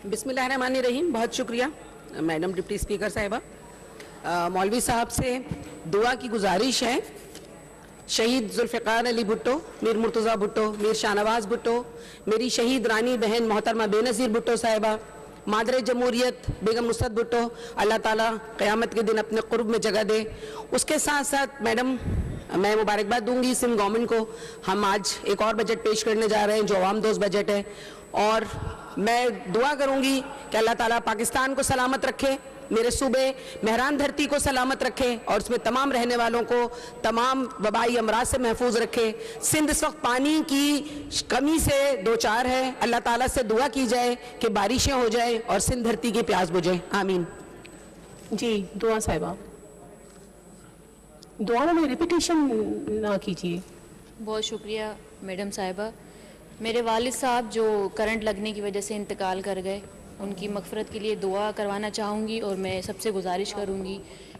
बिस्मिल्लाहिर्रहमानिर्रहीम। बहुत शुक्रिया मैडम डिप्टी स्पीकर साहिबा। मौलवी साहब से दुआ की गुजारिश है। शहीद जुल्फ़िकार अली भुट्टो, मीर मुर्तज़ा भुट्टो, मीर शाहनवाज भुट्टो, मेरी शहीद रानी बहन मोहतरमा बेनज़ीर भुट्टो साहिबा, मादरे जमहूरियत बेगम नुसरत भुट्टो, अल्लाह ताला क़यामत के दिन अपने क़ुर्ब में जगह दे। उसके साथ साथ मैडम मैं मुबारकबाद दूंगी सिंध गवर्नमेंट को। हम आज एक और बजट पेश करने जा रहे हैं जो अवाम दोस्त बजट है, और मैं दुआ करूंगी कि अल्लाह ताला पाकिस्तान को सलामत रखे, मेरे सूबे मेहरान धरती को सलामत रखे और उसमें तमाम रहने वालों को तमाम वबाई अमराज से महफूज रखे। सिंध इस वक्त पानी की कमी से दो चार है। अल्लाह ताला से दुआ की जाए कि बारिशें हो जाए और सिंध धरती की प्यास बुझे। आमीन। जी दुआ साहिबा, दुआ में रिपीटेशन ना कीजिए। बहुत शुक्रिया मैडम साहिबा। मेरे वालिद साहब जो करंट लगने की वजह से इंतकाल कर गए, उनकी मग़फ़िरत के लिए दुआ करवाना चाहूँगी और मैं सबसे गुजारिश करूँगी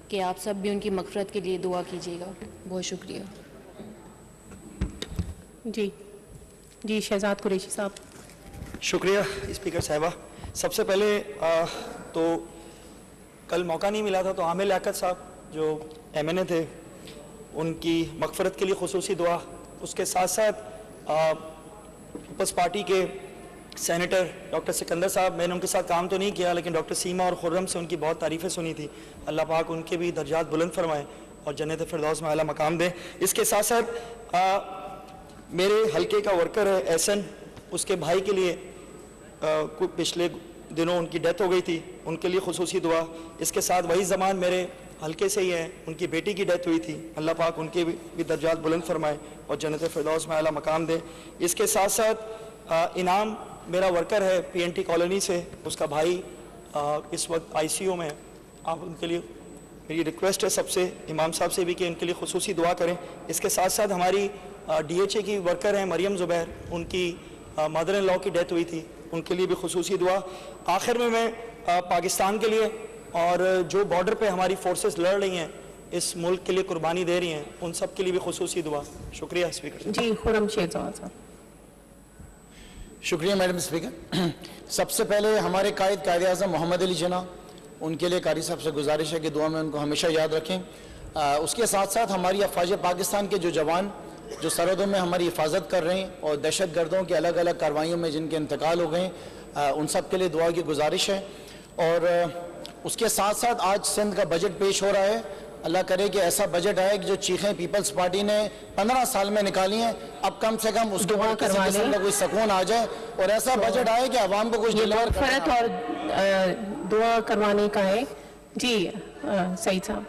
कि आप सब भी उनकी मग़फ़िरत के लिए दुआ कीजिएगा। बहुत शुक्रिया। जी शहजाद कुरैशी साहब। शुक्रिया स्पीकर साहिबा। सबसे पहले तो कल मौका नहीं मिला था, तो आमिर लियाकत साहब जो MNA थे, उनकी मग़फ़िरत के लिए खुसूसी दुआ। उसके साथ साथ पीपल्स पार्टी के सेनेटर डॉक्टर सिकंदर साहब, मैंने उनके साथ काम तो नहीं किया, लेकिन डॉक्टर सीमा और खुर्रम से उनकी बहुत तारीफ़ें सुनी थी। अल्लाह पाक उनके भी दर्जात बुलंद फरमाए और जन्नत फ़िरदौस में आला मकाम दे। इसके साथ साथ मेरे हल्के का वर्कर है एहसन, उसके भाई के लिए कुछ पिछले दिनों उनकी डेथ हो गई थी, उनके लिए खुसूसी दुआ। इसके साथ वही ज़मान मेरे हल्के से ही हैं, उनकी बेटी की डेथ हुई थी। अल्लाह पाक उनके भी दर्जात बुलंद फरमाए और जन्नत फ़िरदौस में आला मकाम दे। इसके साथ साथ इनाम मेरा वर्कर है PNT कॉलोनी से, उसका भाई इस वक्त ICU में है। आप उनके लिए मेरी रिक्वेस्ट है सबसे, इमाम साहब से भी, कि उनके लिए खुसूसी दुआ करें। इसके साथ साथ हमारी DHA की वर्कर हैं मरियम ज़ुबैर, उनकी मदर इन लॉ की डेथ हुई थी, उनके लिए भी खुसूसी दुआ। आखिर में मैं पाकिस्तान के लिए और जो बॉर्डर पे हमारी फोर्सेस लड़ रही हैं, इस मुल्क के लिए कुर्बानी दे रही हैं, उन सब के लिए भी खुसूसी दुआ। शुक्रिया स्पीकर। जी खुर्रम शहजाद साहब। शुक्रिया मैडम स्पीकर। सबसे पहले हमारे कायद आज़म मोहम्मद अली जना, उनके लिए कारी साहब से गुजारिश है कि दुआ में उनको हमेशा याद रखें। उसके साथ साथ हमारी अफवाज पाकिस्तान के जो जवान जो सरहदों में हमारी हिफाजत कर रहे हैं और दहशत गर्दों की अलग अलग कार्रवाइयों में जिनके इंतकाल हो गए, उन सब के लिए दुआ की गुजारिश है। और उसके साथ साथ आज सिंध का बजट पेश हो रहा है। अल्लाह करे कि ऐसा बजट आए कि जो चीखें पीपल्स पार्टी ने 15 साल में निकाली हैं, अब कम से कम उसके ऊपर किसी किस्म का कोई सुकून आ जाए और ऐसा बजट आए कि आवाम को कुछ डिलीवर मग़फ़िरत और दुआ करवाने का है। जी सईद साहब।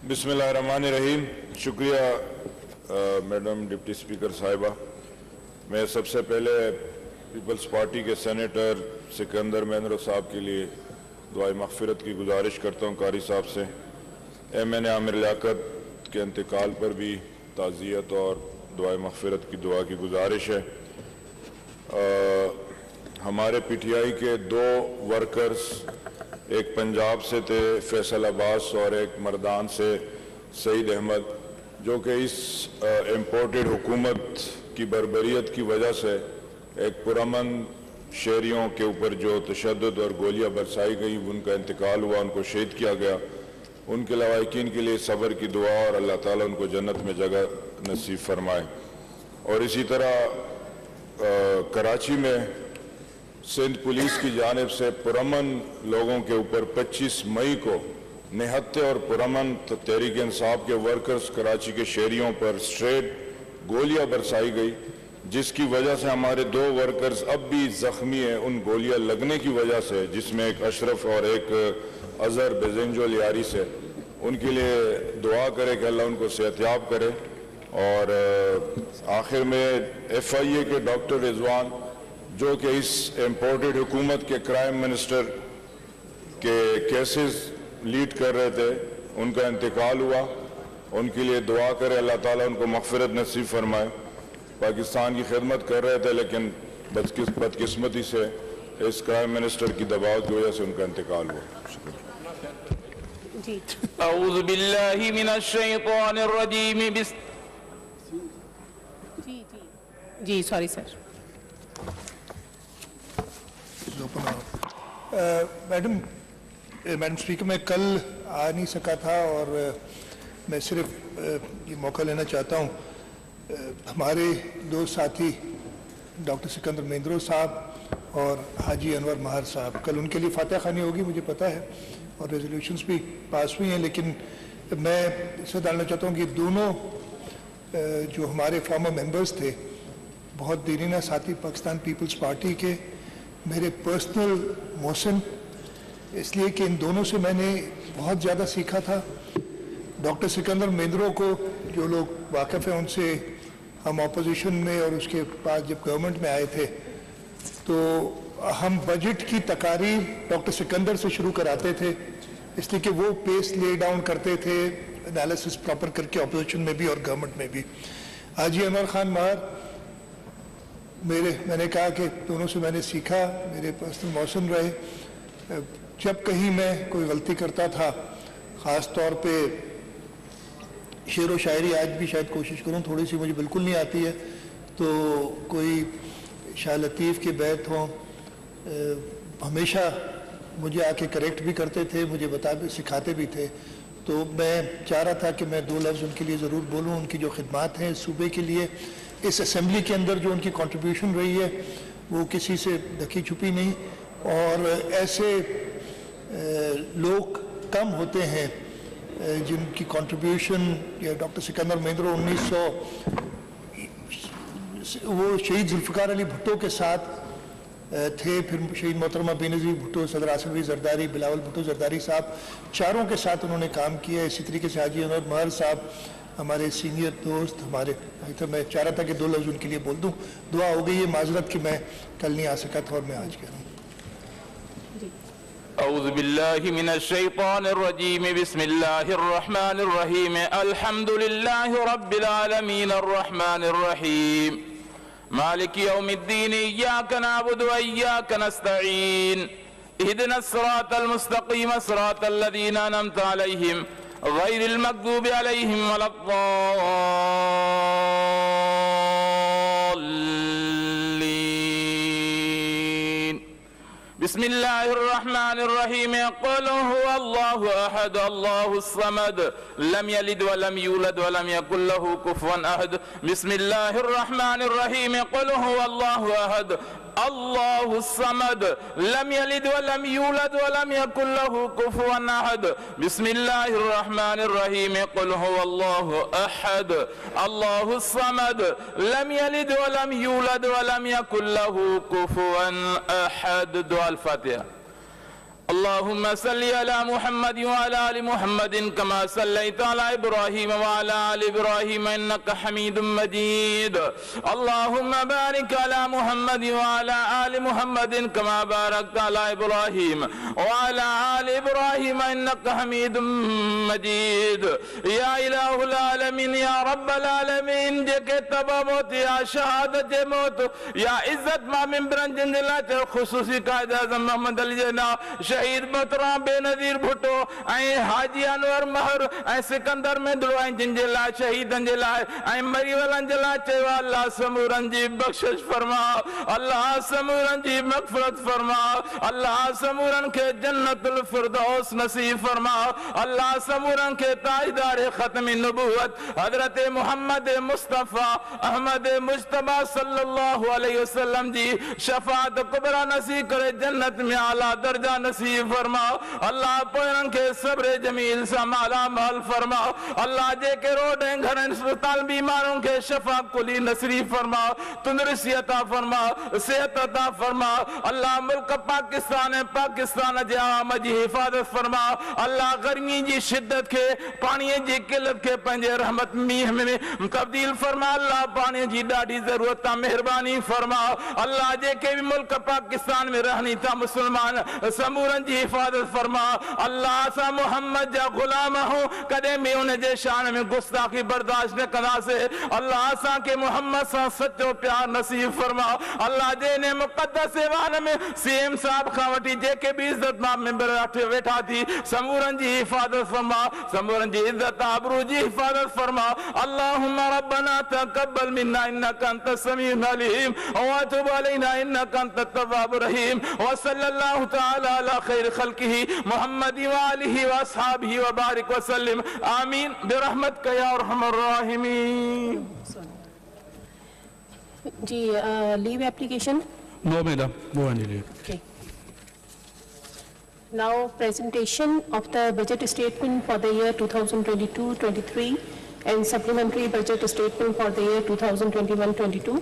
बिस्मिल्लाहिर्रहमानिर्रहीम। शुक्रिया मैडम डिप्टी स्पीकर साहिबा। मैं सबसे पहले पीपल्स पार्टी के सेनेटर सिकंदर महंद्रो साहब के लिए दुआए मग़फ़िरत की गुजारिश करता हूँ कारी साहब से। MNA आमिर लियाकत के इंतकाल पर भी ताज़ियत और दुआए मग़फ़िरत की दुआ की गुजारिश है। हमारे PTI के 2 वर्कर्स, एक पंजाब से थे फैसल अब्बास और एक मर्दान से सईद अहमद, जो कि इस इम्पोर्टेड हुकूमत की बर्बरियत की वजह से एक पुरअमन शहरियों के ऊपर जो तशद्दुद और गोलियां बरसाई गई, उनका इंतकाल हुआ, उनको शहीद किया गया। उनके लवाहिकीन के लिए सब्र की दुआ और अल्लाह ताला उनको जन्नत में जगह नसीब फरमाए। और इसी तरह कराची में सिंध पुलिस की जानिब से पुरअमन लोगों के ऊपर 25 मई को निहत्ते और पुरअमन तहरीक इंसाफ के वर्कर्स कराची के शहरियों पर स्ट्रेट गोलियां बरसाई गई, जिसकी वजह से हमारे 2 वर्कर्स अब भी ज़ख्मी हैं उन गोलियां लगने की वजह से, जिसमें एक अशरफ और एक अजहर बेजेंजो लियारी से। उनके लिए दुआ करे कि अल्लाह उनको सेहतयाब करे। और आखिर में FIA के डॉक्टर रिजवान, जो कि इस इम्पोर्टेड हुकूमत के क्राइम मिनिस्टर के केसेस लीड कर रहे थे, उनका इंतकाल हुआ। उनके लिए दुआ करे अल्लाह ताला उनको मग़फ़िरत नसीब फरमाए। पाकिस्तान की खिदमत कर रहे थे, लेकिन बदकिस्मती से इस क्राइम मिनिस्टर की दबाव की वजह से उनका इंतकाल हुआ। अऊज़ु बिल्लाहि मिनश शैतानिर रजीम। जी सॉरी सर। मैडम स्पीकर, मैं कल आ नहीं सका था और मैं सिर्फ ये मौका लेना चाहता हूँ, हमारे दो साथी डॉक्टर सिकंदर मेंद्रो साहब और हाजी अनवर महार साहब, कल उनके लिए फातह खानी होगी मुझे पता है और रेजोल्यूशंस भी पास हुई हैं, लेकिन मैं इससे डालना चाहता हूँ कि दोनों जो हमारे फॉर्मर मेंबर्स थे, बहुत दीरीना साथी पाकिस्तान पीपल्स पार्टी के, मेरे पर्सनल मोहसिन, इसलिए कि इन दोनों से मैंने बहुत ज़्यादा सीखा था। डॉक्टर सिकंदर मेंद्रो को जो लोग वाकिफ़ हैं उनसे हम ऑपोजिशन में और उसके बाद जब गवर्नमेंट में आए थे तो हम बजट की तकारीर डॉक्टर सिकंदर से शुरू कराते थे, इसलिए कि वो पेस ले डाउन करते थे एनालिसिस प्रॉपर करके ऑपोजिशन में भी और गवर्नमेंट में भी। हाजी अनवर खान महार मैंने कहा कि दोनों से मैंने सीखा, मेरे पर्सनल मौसम रहे। जब कहीं मैं कोई गलती करता था, ख़ास तौर पे शेर व शायरी आज भी शायद कोशिश करूं, थोड़ी सी मुझे बिल्कुल नहीं आती है, तो कोई शाह लतीफ़ के बैत हों, हमेशा मुझे आके करेक्ट भी करते थे, मुझे सिखाते भी थे। तो मैं चाह रहा था कि मैं दो लफ्ज़ उनके लिए ज़रूर बोलूं, उनकी जो खिदमात हैं सूबे के लिए, इस असेंबली के अंदर जो उनकी कंट्रीब्यूशन रही है वो किसी से ढकी छुपी नहीं, और ऐसे लोग कम होते हैं जिनकी कंट्रीब्यूशन, या डॉक्टर सिकंदर मेंद्रो 1900 वो शहीद जुल्फ़िकार अली भुट्टो के साथ थे, फिर शहीद मोहतरमा बेनज़ीर भुट्टो, सदर आसिफ अली जरदारी, बिलावल भुट्टो जरदारी साहब, चारों के साथ उन्होंने काम किया। इसी तरीके से हाजी अनवर महर साहब हमारे सीनियर दोस्त, हमारे, तो मैं चाह रहा था कि दो लफ्ज़ उनके लिए बोल दूं। दुआ हो गई है, माजरत कि मैं कल नहीं आ सका था और मैं आज कह रहा हूँ। औज़ु बिल्लाहि मिनश शैतानिर रजीम, बिस्मिल्लाहिर रहमानिर रहीम, अल्हम्दुलिल्लाहि रब्बिल आलमीन, अर्रहमानिर रहीम, मालिकि यौमिद्दीन, इय्याका नअबुदु व इय्याका नस्तईन, इहदिनस सिरातल मुस्तक़ीम, सिरातल लज़ीना अनअमता अलैहिम, गैरिल मग़दूबि अलैहिम वलद्दाल्लीन। बिस्मिल्लाहिर्रहमानिर्रहीम, क़ुल हुवल्लाहु अहद, अल्लाहुस समद, लम यलिद वलम यूलद वलम यकुल लहू कुफुवन अहद। बिस्मिल्लाहिर्रहमानिर्रहीम, क़ुल हुवल्लाहु अहद, अल्लाहुस समद, लम यलिद वलम यूलद वलम यकुल लहू कुफुवन अहद। बिस्मिल्लाहिर्रहमानिर्रहीम, क़ुल हुवल्लाहु अहद, अल्लाहुस समद, लम यलिद वलम यूलद वलम यकुल लहू कुफुवन अहद। दुआ अल-फातिहा। अल्लाहुम्मा सल्लि अला मुहम्मद व अला आलि मुहम्मदिन कमा सल्लैता अला इब्राहीम व अला आलि इब्राहीम इन्नका हमीदुम मजीद। अल्लाहुम्मा बारिक अला मुहम्मद व अला आलि मुहम्मदिन कमा बारकता अला इब्राहीम व अला आलि इब्राहीम इन्नका हमीदुम मजीद। या इलाहुल आलमीन, या रब्बल आलमीन, जेके तबा मौत या शहादत जे मौत या इज्जत मा मिंबरन जिंदला ते खुसूसी कायद आज़म मोहम्मद अली जना, शहीद मोहतरम बेनज़ीर भुट्टो ऐं हाजी अनवर महर ऐं सिकंदर मेंद्रो ऐं जिन जे लाइ शहीदनि जे लाइ ऐं मरी वलनि जे लाइ चयो, अल्लाह समूरनि जी बख़्शिश फरमा, अल्लाह समूरनि जी मग़फ़िरत फरमा, अल्लाह समूरनि खे जन्नतुल फिरदौस नसीब फरमा, अल्लाह समूरनि खे ताजदार ख़त्मी नबूवत हज़रत मोहम्मद मुस्तफ़ा अहमद मुज्तबा सल्लल्लाहु अलैहि वसल्लम जी शफ़ाअत कुबरा नसीब करे, जन्नत में आला दर्जा नसीब फरमा। अल्लाह पोयन के सब्र जमील सा माला माल फरमा। अल्लाह जे के रोड घर अस्पताल बीमारों के शफा कुली नसीब फरमा, तंदुरुस्ती अता फरमा, सेहत अता फरमा। अल्लाह मुल्क पाकिस्तान है, पाकिस्तान जे आवाम जी हिफाजत फरमा। अल्लाह गर्मी जी शिद्दत के, पानी जी किल्लत के पंहिंजे रहमत मींह में तब्दील फरमा। अल्लाह पानी जी ॾाढी ज़रूरत आहे, मेहरबानी फरमा। अल्लाह जेके भी मुल्क पाकिस्तान में रहनी था मुसलमान समूरन समूरन जी हिफाजत फरमा। अल्लाह सा मोहम्मद जा गुलाम हूँ, कदे में उन जे शान में गुस्ताखी बर्दाश्त न कदा से। अल्लाह सा के मोहम्मद सा सच्चो प्यार नसीब फरमा। अल्लाह जे ने मुक़द्दस वान में सीएम साहब खां वठी जेके भी इज्जतनाम में वेठा थी, समूरन जी हिफाजत फरमा, समूरन जी इज्जत आबरू जी हिफाजत फरमा। अल्लाहुम्मा रब्बना तक़ब्बल मिन्ना इन्नका अंतस समीउल अलीम व तुब अलैना इन्नका अंतत तव्वाबुर रहीम व सल्लल्लाहु तआला अला खैर खल्किही मुहम्मद व आलिहि व अस्हाबिही व बारिक व सल्लिम आमीन बिरहमतिका या अरहमर राहिमीन। जी leave application. No, madam. No any leave. Okay. Now presentation of the budget statement for the year 2022-23 and supplementary budget statement for the year 2021-22.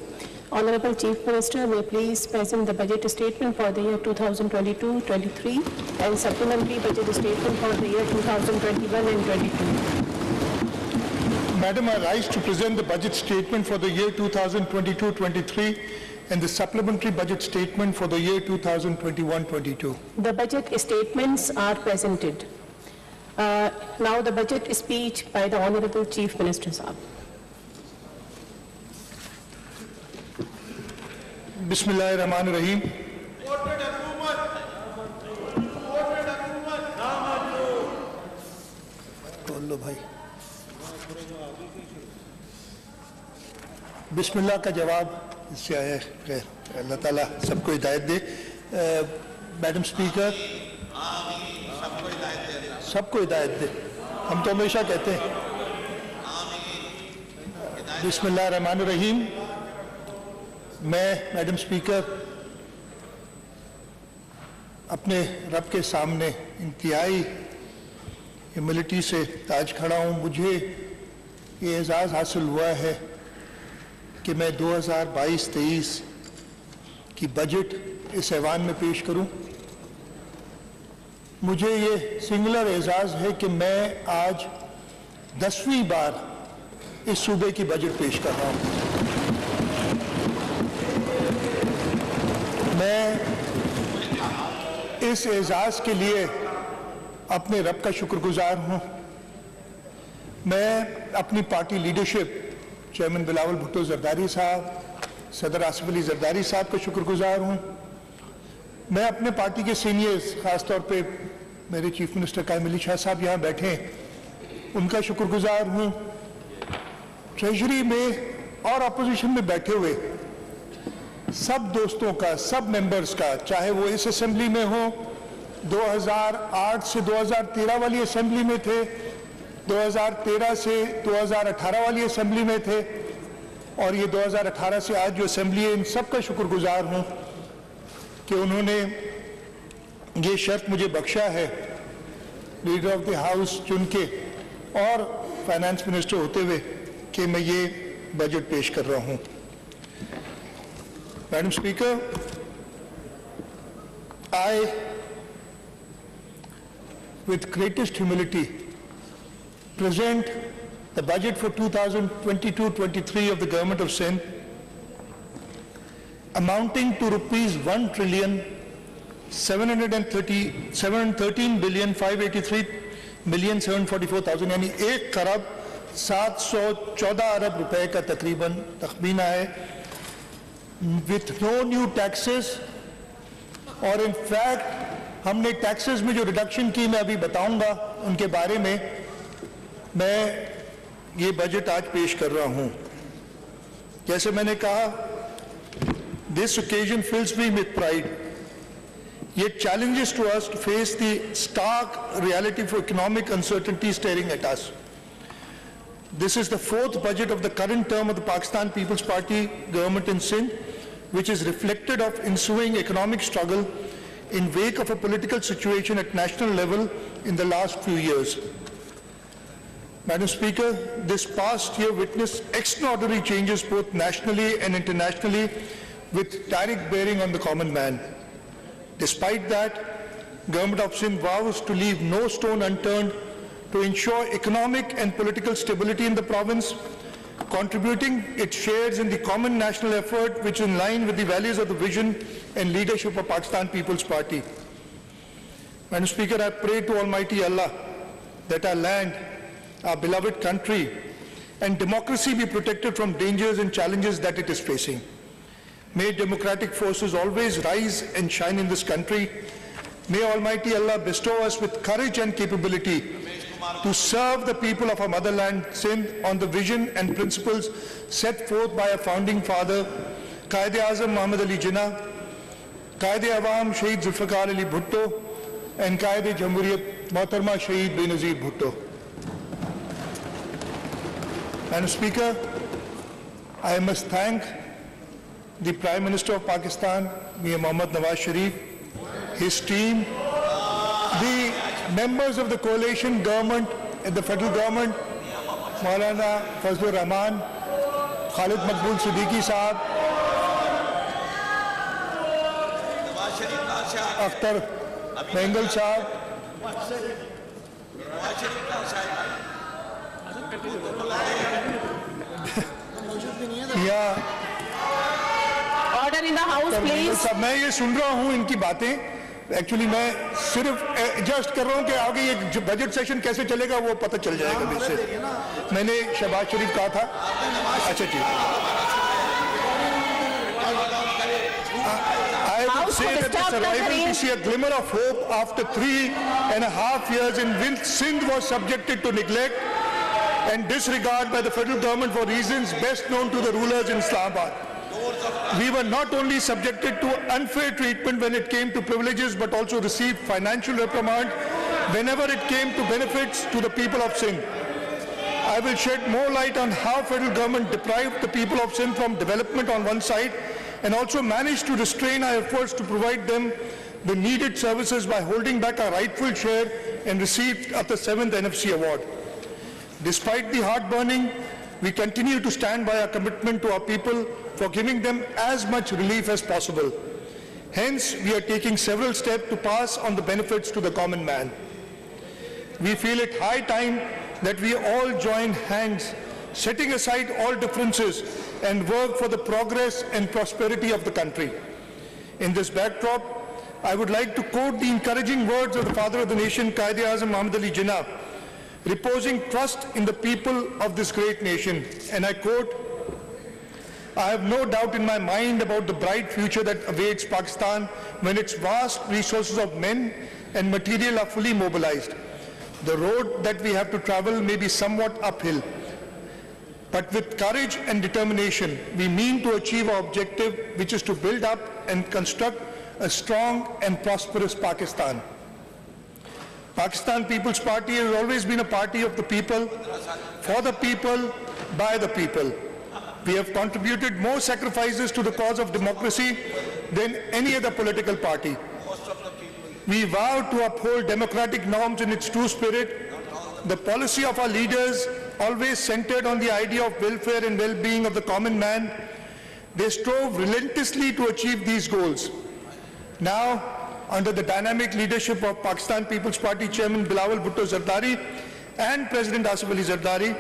Honorable Chief Minister, may please present the budget statement for the year 2022-23 and supplementary budget statement for the year 2021 and 22. Madam, I rise to present the budget statement for the year 2022-23 and the supplementary budget statement for the year 2021-22. The budget statements are presented. Now the budget speech by the Honorable Chief Minister Sahab. Bismillahirrahmanirrahim. बोल लो भाई। बिस्मिल्लाह का जवाब इससे आया है। अल्लाह ताला सबको हिदायत दे। मैडम स्पीकर, सबको हिदायत दे, हम तो हमेशा कहते हैं। बिस्मिल्लाहिर्रहमानिर्रहीम। मैं मैडम स्पीकर अपने रब के सामने इंतहाई ह्यूमिलिटी से ताज खड़ा हूँ। मुझे ये एजाज़ हासिल हुआ है कि मैं 2022-23 की बजट इस ऐवान में पेश करूं। मुझे ये सिंगुलर एजाज़ है कि मैं आज 10वीं बार इस सूबे की बजट पेश कर रहा हूं। मैं इस एजाज़ के लिए अपने रब का शुक्रगुजार हूं। मैं अपनी party leadership, chairman Bilawal Bhutto Zardari साहब, सदर आसिफ अली जरदारी साहब का शुक्रगुजार हूँ। मैं अपने पार्टी के सीनियर्स, ख़ासतौर पे मेरे चीफ मिनिस्टर कायम अली शाह साहब यहाँ बैठे हैं, उनका शुक्रगुजार हूँ। ट्रेजरी में और अपोजिशन में बैठे हुए सब दोस्तों का, सब मेंबर्स का, चाहे वो इस असेंबली में हो, 2008 से 2013 वाली असेंबली में थे, 2013 से 2018 वाली असेंबली में थे, और ये 2018 से आज जो असेंबली है, इन सब का शुक्रगुजार हूँ कि उन्होंने ये शर्त मुझे बख्शा है लीडर ऑफ द हाउस चुन के और फाइनेंस मिनिस्टर होते हुए कि मैं ये बजट पेश कर रहा हूँ। Madam speaker, I, with greatest humility, present the budget for 2022-23 of the Government of Sindh, amounting to rupees 1,713,583,744,000 यानी 1,714 अरब रुपए का तकरीबन तखमीना है, with no new taxes। और इन फैक्ट हमने टैक्सेस में जो रिडक्शन की मैं अभी बताऊंगा उनके बारे में मैं ये बजट आज पेश कर रहा हूं। जैसे मैंने कहा, this occasion fills me with pride, yet challenges to us to face the stark reality of economic uncertainty staring at us. This is the fourth budget of the current term of the Pakistan People's Party government in Sindh, which is reflected of ensuing economic struggle in wake of a political situation at national level in the last few years. Madam Speaker, this past year witnessed extraordinary changes both nationally and internationally with direct bearing on the common man. Despite that, Government of Sindh vows to leave no stone unturned to ensure economic and political stability in the province, contributing its shares in the common national effort which is in line with the values of the vision and leadership of Pakistan People's Party. Madam Speaker, I pray to Almighty Allah that our land, our beloved country, and democracy be protected from dangers and challenges that it is facing. May democratic forces always rise and shine in this country. May Almighty Allah bestow us with courage and capability to serve the people of our motherland, Sindh, on the vision and principles set forth by our founding father, Quaid-e-Azam Muhammad Ali Jinnah, Quaid-e-Awam Shaheed Zulfikar Ali Bhutto, and Quaid-e-Jamhuriyat Mohtarma Shaheed Benazir Bhutto. Madam Speaker, I must thank the Prime Minister of Pakistan, Mir Mohammad Nawaz Sharif, his team, the members of the coalition government and the federal government, Maulana Fazlur Rahman, Khalid Maqbool Siddiqui Sahab, Akhtar Bengal Sahab, Order in the House, please. मैं ये सुन रहा हूँ इनकी बातें, actually मैं सिर्फ adjust कर रहा हूँ कि आगे ये बजट सेशन कैसे चलेगा वो पता चल जाएगा मुझसे। मैंने शहबाज शरीफ कहा था। अच्छा जी, I would say that the survival to see a glimmer of hope after 3.5 years in which Sindh was subjected to neglect and disregard by the federal government for reasons best known to the rulers in Islamabad. We were not only subjected to unfair treatment when it came to privileges, but also received financial reprimand whenever it came to benefits to the people of Sindh. I will shed more light on how federal government deprived the people of Sindh from development on one side and also managed to restrain our efforts to provide them the needed services by holding back our rightful share and received of the 7th NFC award. Despite the heartburning, we continue to stand by our commitment to our people for giving them as much relief as possible. Hence, we are taking several steps to pass on the benefits to the common man. We feel it high time that we all join hands, setting aside all differences and work for the progress and prosperity of the country. In this backdrop, I would like to quote the encouraging words of the father of the nation, Quaid-e-Azam Muhammad Ali Jinnah, reposing trust in the people of this great nation. And I quote, "I have no doubt in my mind about the bright future that awaits Pakistan when its vast resources of men and material are fully mobilized. The road that we have to travel may be somewhat uphill, but with courage and determination, we mean to achieve our objective, which is to build up and construct a strong and prosperous Pakistan." Pakistan People's Party has always been a party of the people, for the people, by the people. We have contributed more sacrifices to the cause of democracy than any other political party. We vow to uphold democratic norms in its true spirit. The policy of our leaders always centered on the idea of welfare and well-being of the common man. They strove relentlessly to achieve these goals. Now, under the dynamic leadership of Pakistan People's Party Chairman Bilawal Bhutto Zardari and President Asif Ali Zardari,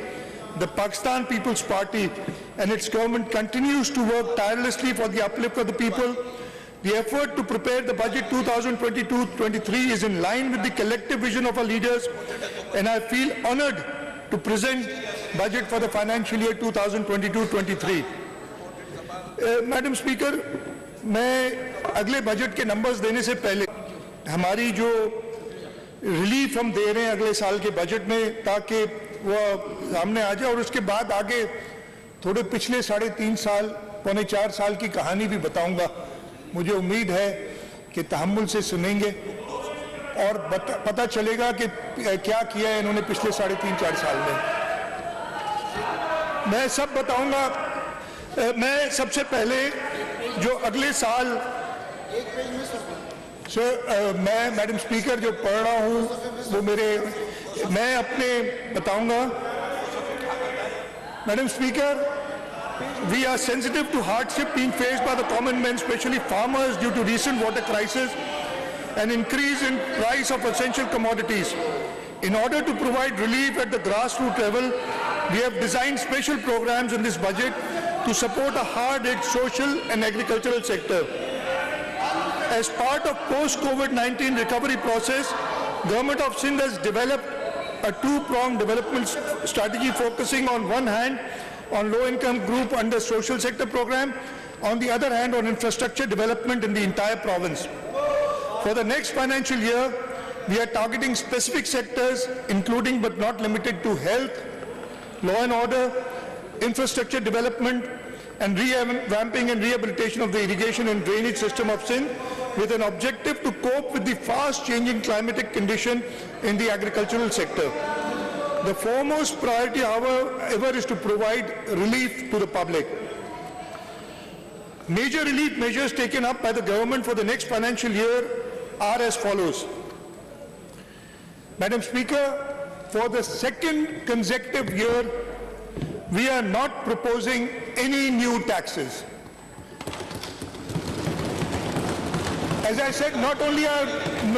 the Pakistan People's Party and its government continues to work tirelessly for the uplift of the people. The effort to prepare the budget 2022-23 is in line with the collective vision of our leaders, and I feel honored to present budget for the financial year 2022-23. Madam Speaker, मैं अगले budget के numbers देने से पहले हमारी जो relief हम दे रहे हैं अगले साल के बजट में, ताकि वो सामने आ जाए, और उसके बाद आगे थोड़े पिछले 3.5 साल, पौने 4 साल की कहानी भी बताऊंगा। मुझे उम्मीद है कि तहम्मुल से सुनेंगे और पता चलेगा कि क्या किया है इन्होंने पिछले 3.5-4 साल में। मैं सब बताऊंगा। मैं सबसे पहले जो अगले साल मैं मैडम स्पीकर जो पढ़ रहा हूँ वो मैं अपने बताऊंगा। Madam Speaker, we are sensitive to hardship being faced by the common man, especially farmers, due to recent water crisis and increase in price of essential commodities. In order to provide relief at the grassroots level, we have designed special programs in this budget to support a hard-hit social and agricultural sector. As part of post-COVID-19 recovery process, Government of Sindh has developed a two-pronged development strategy focusing on one hand on low-income group under social sector program, on the other hand on infrastructure development in the entire province. For the next financial year, we are targeting specific sectors including but not limited to health, law and order, infrastructure development and revamping and rehabilitation of the irrigation and drainage system of Sindh with an objective to cope with the fast changing climatic condition in the agricultural sector. The foremost priority, however, is to provide relief to the public. Major relief measures taken up by the government for the next financial year are as follows. Madam Speaker, for the second consecutive year, we are not proposing any new taxes. As I said, not only are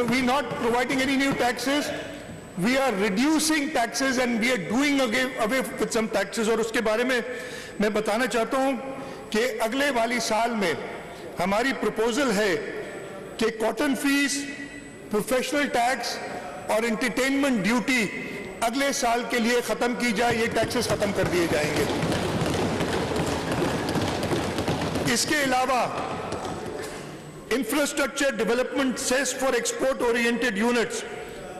we not providing any new taxes, we are reducing taxes and we are doing away with some taxes. और उसके बारे में मैं बताना चाहता हूँ कि अगले वाली साल में हमारी प्रपोजल है कि कॉटन फीस, प्रोफेशनल टैक्स और एंटरटेनमेंट ड्यूटी अगले साल के लिए खत्म की जाए, ये टैक्सेस खत्म कर दिए जाएंगे। इसके अलावा infrastructure development cess for export oriented units,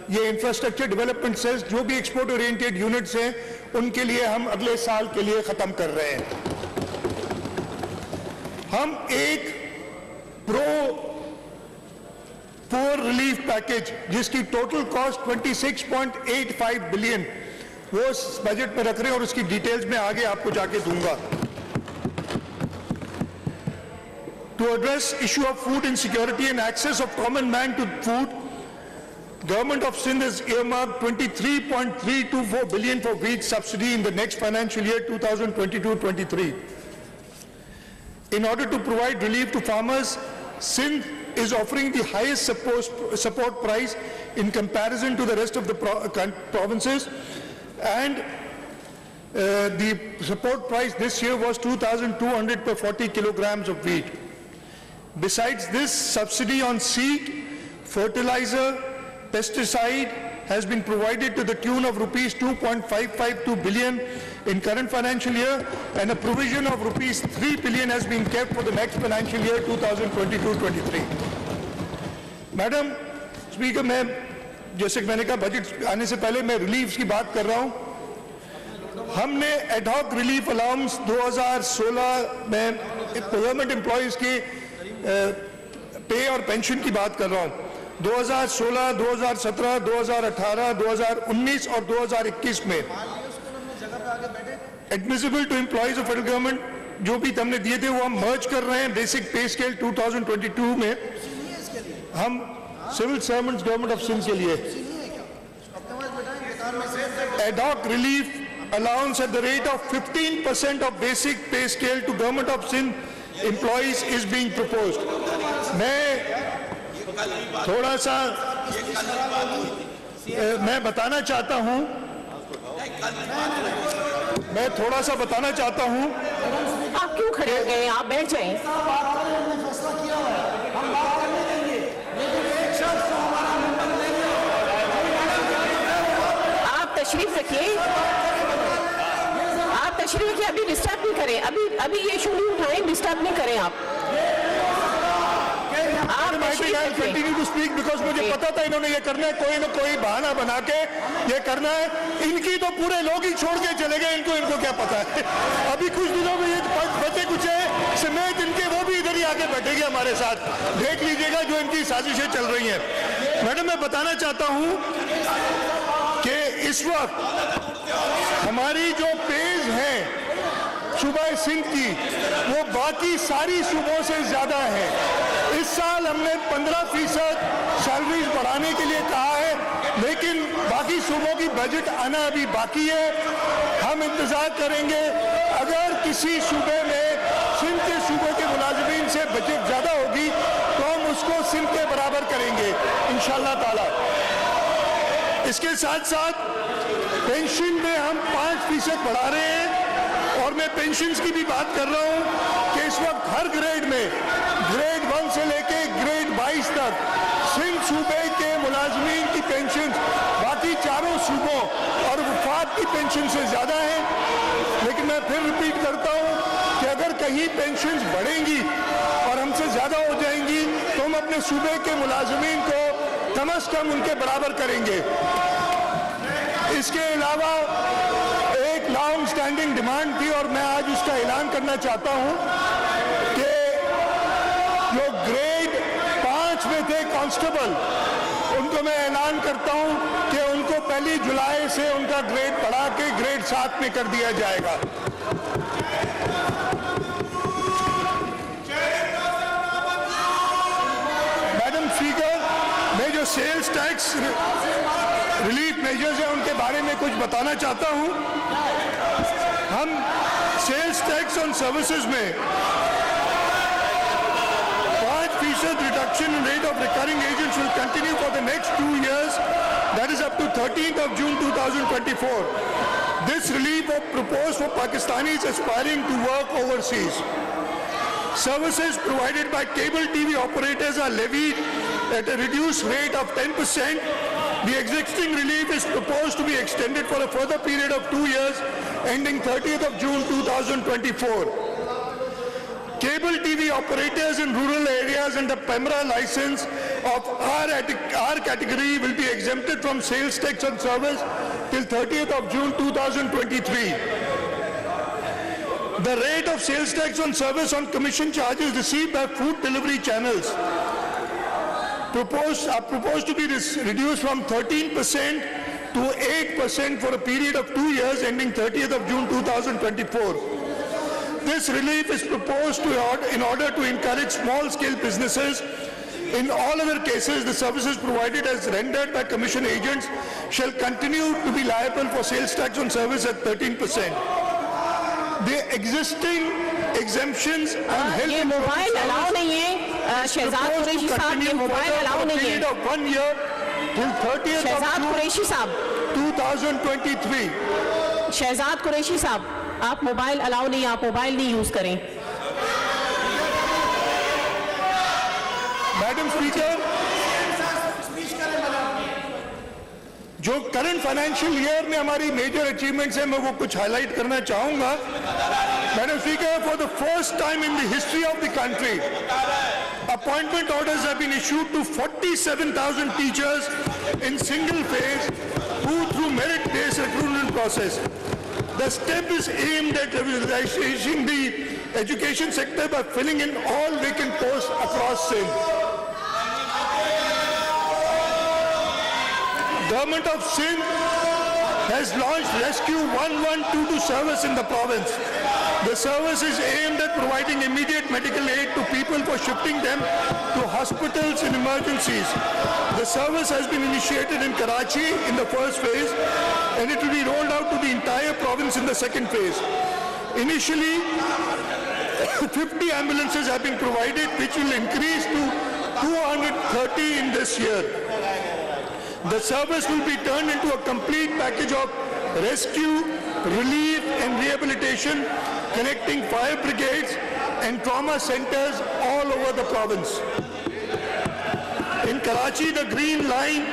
ये इंफ्रास्ट्रक्चर डेवलपमेंट सेस जो भी एक्सपोर्ट ओरिएंटेड यूनिट्स हैं उनके लिए हम अगले साल के लिए खत्म कर रहे हैं। हम एक पुअर रिलीफ पैकेज जिसकी टोटल कॉस्ट 26.85 बिलियन वो बजट में रख रहे हैं और उसकी डिटेल्स में आगे आपको जाके दूंगा। To address issue of food insecurity and access of common man to food, Government of Sindh has earmarked 23.324 billion for wheat subsidy in the next financial year 2022-23. In order to provide relief to farmers, Sindh is offering the highest support price in comparison to the rest of the provinces, and the support price this year was 2,200 per 40 kilograms of wheat. Besides this, subsidy on seed, fertilizer, pesticide has been provided to the tune of rupees 2.552 billion in current financial year, and a provision of rupees 3 billion has been kept for the next financial year 2022-23. Madam Speaker, मैं जैसे कि मैंने कहा budget आने से पहले मैं relief की बात कर रहा हूं। हमने एडहॉक रिलीफ अलाउंस 2016 में गवर्नमेंट एम्प्लॉइज की पे और पेंशन की बात कर रहा हूं। 2016, 2017, 2018, 2019 और 2021 में admissible to employees of federal government जो भी हमने दिए थे वो हम मर्ज कर रहे हैं बेसिक पे स्केल 2022 में। हम civil servants government of Sindh के लिए ad hoc relief allowance at the rate of 15% of basic pay scale to government of Sindh employees is being proposed. मैं बताना चाहता हूं, मैं थोड़ा सा बताना चाहता हूं। आप क्यों खड़े हो गए? आप बैठ जाएं। आप तशरीफ रखिए, आप तशरीफ रखिए। अभी डिस्टर्ब नहीं करें, अभी ये इशू नहीं उठाएं, डिस्टर्ब नहीं करें आप। कंटिन्यू टू स्पीक बिकॉज मुझे पता था इन्होंने ये करना है, कोई ना कोई बहाना बना के ये करना है। इनकी तो पूरे लोग ही छोड़ के चले गए, इनको क्या पता है। अभी कुछ दिनों में ये बचे कुछ समेत इनके वो भी इधर ही आके बैठेंगे हमारे साथ। देख लीजिएगा जो इनकी साजिशें चल रही हैं। मैडम मैं बताना चाहता हूं कि इस वक्त हमारी जो पेज है सूबा सिंध की वो बाकी सारी सूबों से ज्यादा है। इस साल हमने 15% सैलरीज बढ़ाने के लिए कहा है, लेकिन बाकी सूबों की बजट आना अभी बाकी है। हम इंतजार करेंगे, अगर किसी सूबे में सिंध के सूबे के मुलाजिमीन से बजट ज्यादा होगी तो हम उसको सिंध के बराबर करेंगे इंशाअल्लाह ताला। इसके साथ साथ पेंशन में हम 5% बढ़ा रहे हैं, और मैं पेंशन्स की भी बात कर रहा हूं कि इस वक्त हर ग्रेड में ग्रेड 1 से लेके ग्रेड 22 तक सिंध सूबे के मुलाजमीन की पेंशन बाकी चारों सूबों और वफाक की पेंशन से ज़्यादा है। लेकिन मैं फिर रिपीट करता हूँ कि अगर कहीं पेंशन बढ़ेंगी और हमसे ज़्यादा हो जाएंगी तो हम अपने सूबे के मुलाजमीन को कम अज़ कम उनके बराबर करेंगे। इसके अलावा एक लॉन्ग स्टैंडिंग डिमांड थी और मैं आज उसका ऐलान करना चाहता हूँ कि जो ग्रेड 5 में थे कांस्टेबल, उनको मैं ऐलान करता हूँ कि उनको 1 जुलाई से उनका ग्रेड बढ़ा के ग्रेड 7 में कर दिया जाएगा। मैडम स्पीकर, मैं जो सेल्स टैक्स रिलीफ मेजर्स हैं उनके बारे में कुछ बताना चाहता हूं। हम सेल्स टैक्स ऑन सर्विसेज में 5% reduction in rate of recurring agents will continue for the next 2 years, that is up to 13th of June 2024. This relief was proposed for Pakistanis aspiring to work overseas. Services provided by cable TV operators are levied at a reduced rate of 10%. The existing relief is proposed to be extended for a further period of 2 years, ending 30th of June 2024. Cable TV operators in rural areas under PEMRA license of R category will be exempted from sales tax on service till 30th of June 2023. The rate of sales tax on service on commission charges received by food delivery channels are proposed to be reduced from 13% to 8% for a period of 2 years ending 30th of June 2024. This relief is proposed in order to encourage small-scale businesses. In all other cases, the services provided as rendered by commission agents shall continue to be liable for sales tax on service at 13%. The existing exemptions on health ये mobile allow नहीं है शहजाद कुरैशी साहब, ये mobile allow नहीं है। 1 year till 30th of Shahzad Qureshi साहब, 2023. शहजाद कुरैशी साहब, आप मोबाइल अलाउ नहीं, आप मोबाइल नहीं यूज करें। मैडम स्पीकर, जो करंट फाइनेंशियल ईयर में हमारी मेजर अचीवमेंट्स हैं, मैं वो कुछ हाईलाइट करना चाहूंगा। Madam speaker, for the first time in the history of the country, appointment orders have been issued to 47,000 teachers in single phase who through merit-based recruitment process. The step is aimed at revitalizing the education sector by filling in all vacant posts across Sindh. Government of Sindh has launched Rescue 1122 service in the province. The service is aimed at providing immediate medical aid to people for shifting them to hospitals in emergencies. The service has been initiated in Karachi in the first phase, and it will be rolled out to the entire province in the second phase. Initially, 50 ambulances have been provided, which will increase to 230 in this year. The service will be turned into a complete package of rescue, relief and rehabilitation, connecting fire brigades and trauma centers all over the province. In Karachi, the Green Line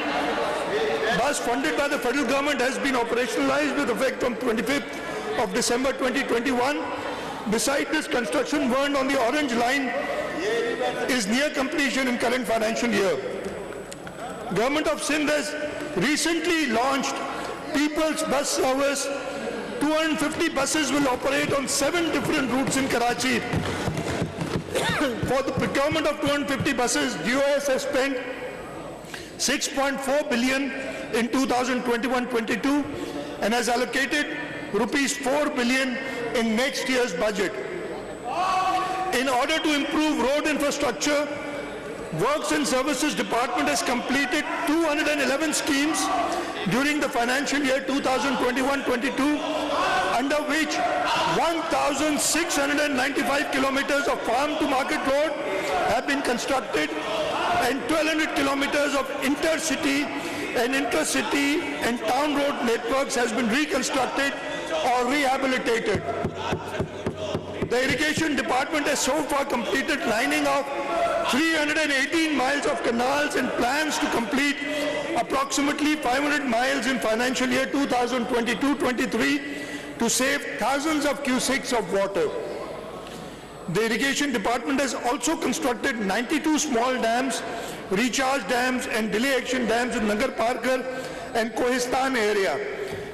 bus funded by the federal government has been operationalized with effect from 25th of December 2021. Besides this, construction work on the Orange Line is near completion in current financial year. Government of Sindh has recently launched People's Bus Service. 250 buses will operate on 7 different routes in Karachi. For the procurement of 250 buses, GOS has spent 6.4 billion in 2021-22 and has allocated rupees 4 billion in next year's budget. In order to improve road infrastructure, Works and Services Department has completed 211 schemes during the financial year 2021-22, under which 1,695 kilometers of farm to market road have been constructed and 1,200 kilometers of intercity and intercity and town road networks has been reconstructed or rehabilitated. The Irrigation Department has so far completed lining of 318 miles of canals and plans to complete approximately 500 miles in financial year 2022-23 to save thousands of cusecs of water. The irrigation department has also constructed 92 small dams, recharge dams and delay action dams in Nagar Parkar and Kohistan area.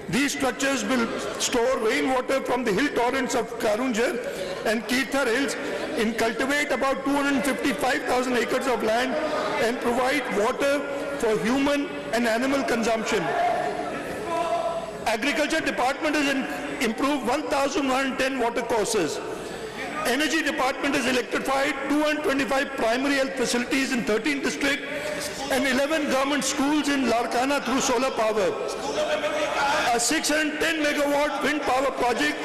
These structures will store rainwater from the hill torrents of Karunjar and Kirthar hills and cultivate about 255,000 acres of land and provide water for human and animal consumption. Agriculture department has improved 1,110 water courses. Energy department has electrified 225 primary health facilities in 13 districts and 11 government schools in Larkana through solar power. A 610 megawatt wind power project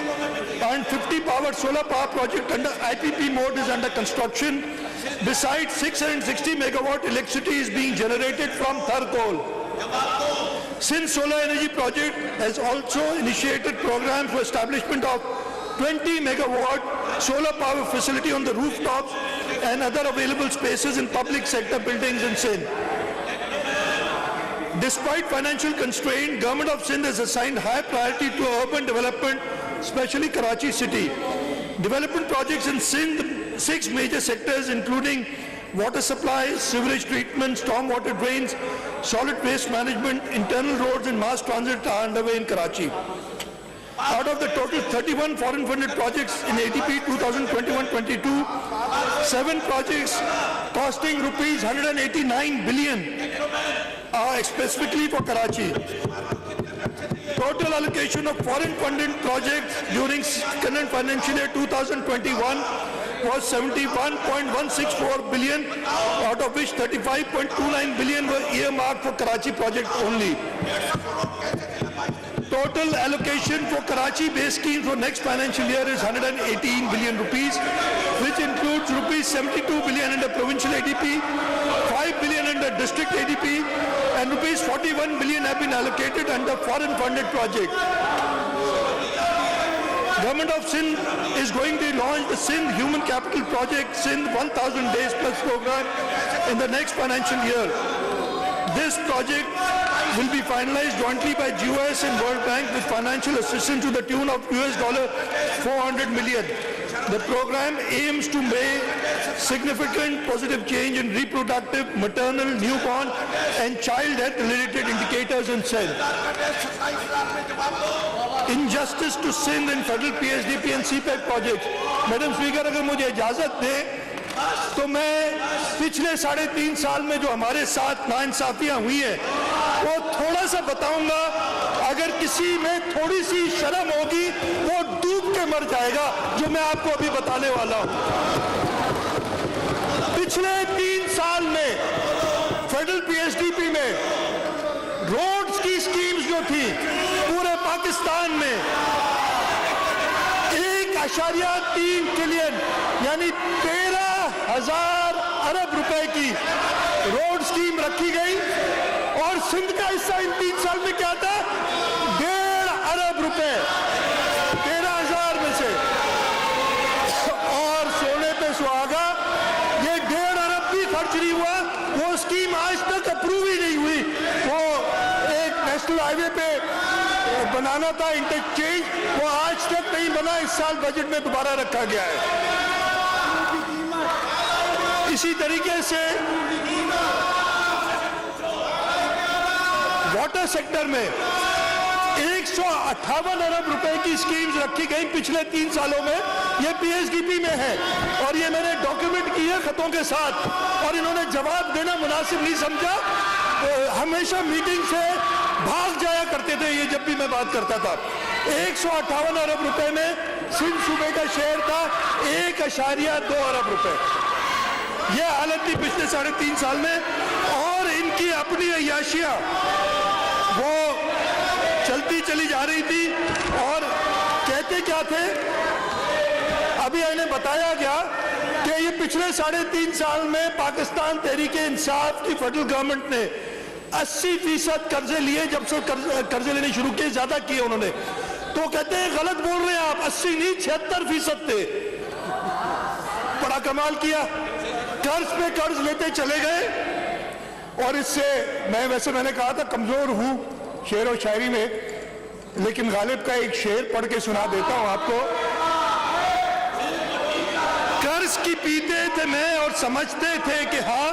and 50 power solar power project under IPP mode is under construction. Besides, 660 megawatt electricity is being generated from Tharkol. Sindh Solar Energy Project has also initiated programs for establishment of 20 megawatt solar power facility on the rooftops and other available spaces in public sector buildings in Sindh. Despite financial constraint, Government of Sindh has assigned high priority to urban development, especially Karachi city. Development projects in Sindh, 6 major sectors including water supply, sewerage treatment, stormwater drains, solid waste management, internal roads and mass transit are underway in Karachi. Out of the total 31 foreign funded projects in ADP 2021-22, 7 projects costing rupees 189 billion are specifically for Karachi. Total allocation of foreign funded projects during current financial year 2021 was 71.164 billion, out of which 35.29 billion were earmarked for Karachi project only. Total allocation for Karachi-based schemes for next financial year is 118 billion rupees, which includes rupees 72 billion under provincial ADP, 5 billion under district ADP, and rupees 41 billion have been allocated under foreign funded projects. Government of Sindh is going to launch the Sindh Human Capital Project, Sindh 1000 Days Plus program in the next financial year. This project will be finalized jointly by GOS and World Bank with financial assistance to the tune of $400 million. The program aims to make significant positive change in reproductive, maternal, newborn and child health related indicators in Sindh. Injustice to Sindh and federal PSDP and CPEC projects. Madam Speaker, अगर मुझे इजाजत दे तो मैं पिछले 3.5 साल में जो हमारे साथ नाइंसाफियां हुई हैं वो थोड़ा सा बताऊंगा. अगर किसी में थोड़ी सी शर्म होगी वो डूब के मर जाएगा, जो मैं आपको अभी बताने वाला हूं. पिछले 3 साल में फेडरल पीएसडीपी में रोड्स की स्कीम्स जो थी पूरे पाकिस्तान में 1.3 ट्रिलियन यानी 13,000 अरब रुपए की रोड स्कीम रखी गई और सिंध का हिस्सा इन 3 साल में क्या था? 1.5 अरब रुपए 13,000 में से. और सोने पे सुहागा, ये 1.5 अरब भी खर्च नहीं हुआ. वो स्कीम आज तक अप्रूव ही नहीं हुई. वो एक नेशनल हाईवे पे बनाना था इंटरचेंज, वो आज तक नहीं बना. इस साल बजट में दोबारा रखा गया है. इसी तरीके से वाटर सेक्टर में 158 अरब रुपए की स्कीम्स रखी गई पिछले 3 सालों में. ये पीएसडीपी में है और ये मैंने डॉक्यूमेंट किए खतों के साथ, और इन्होंने जवाब देना मुनासिब नहीं समझा. हमेशा मीटिंग से भाग जाया करते थे ये जब भी मैं बात करता था. 158 अरब रुपए में सिंध सूबे का शेयर था 1.2 अरब रुपए. ये हालत थी पिछले 3.5 साल में. और इनकी अपनी अय्याशियां वो चलती चली जा रही थी. और कहते क्या थे, अभी इन्हें बताया गया कि ये पिछले 3.5 साल में पाकिस्तान तहरीके इंसाफ की फेडरल गवर्नमेंट ने 80% कर्जे लिए. जब से कर्जे लेने शुरू किए ज्यादा किए उन्होंने. तो कहते हैं गलत बोल रहे हैं आप, 80 नहीं 76% थे. बड़ा कमाल किया. कर्ज पे कर्ज लेते चले गए और इससे मैंने कहा था कमजोर हूं शेर और शायरी में, लेकिन गालिब का एक शेर पढ़ के सुना देता हूं आपको। कर्ज की पीते थे मैं और समझते थे कि हाँ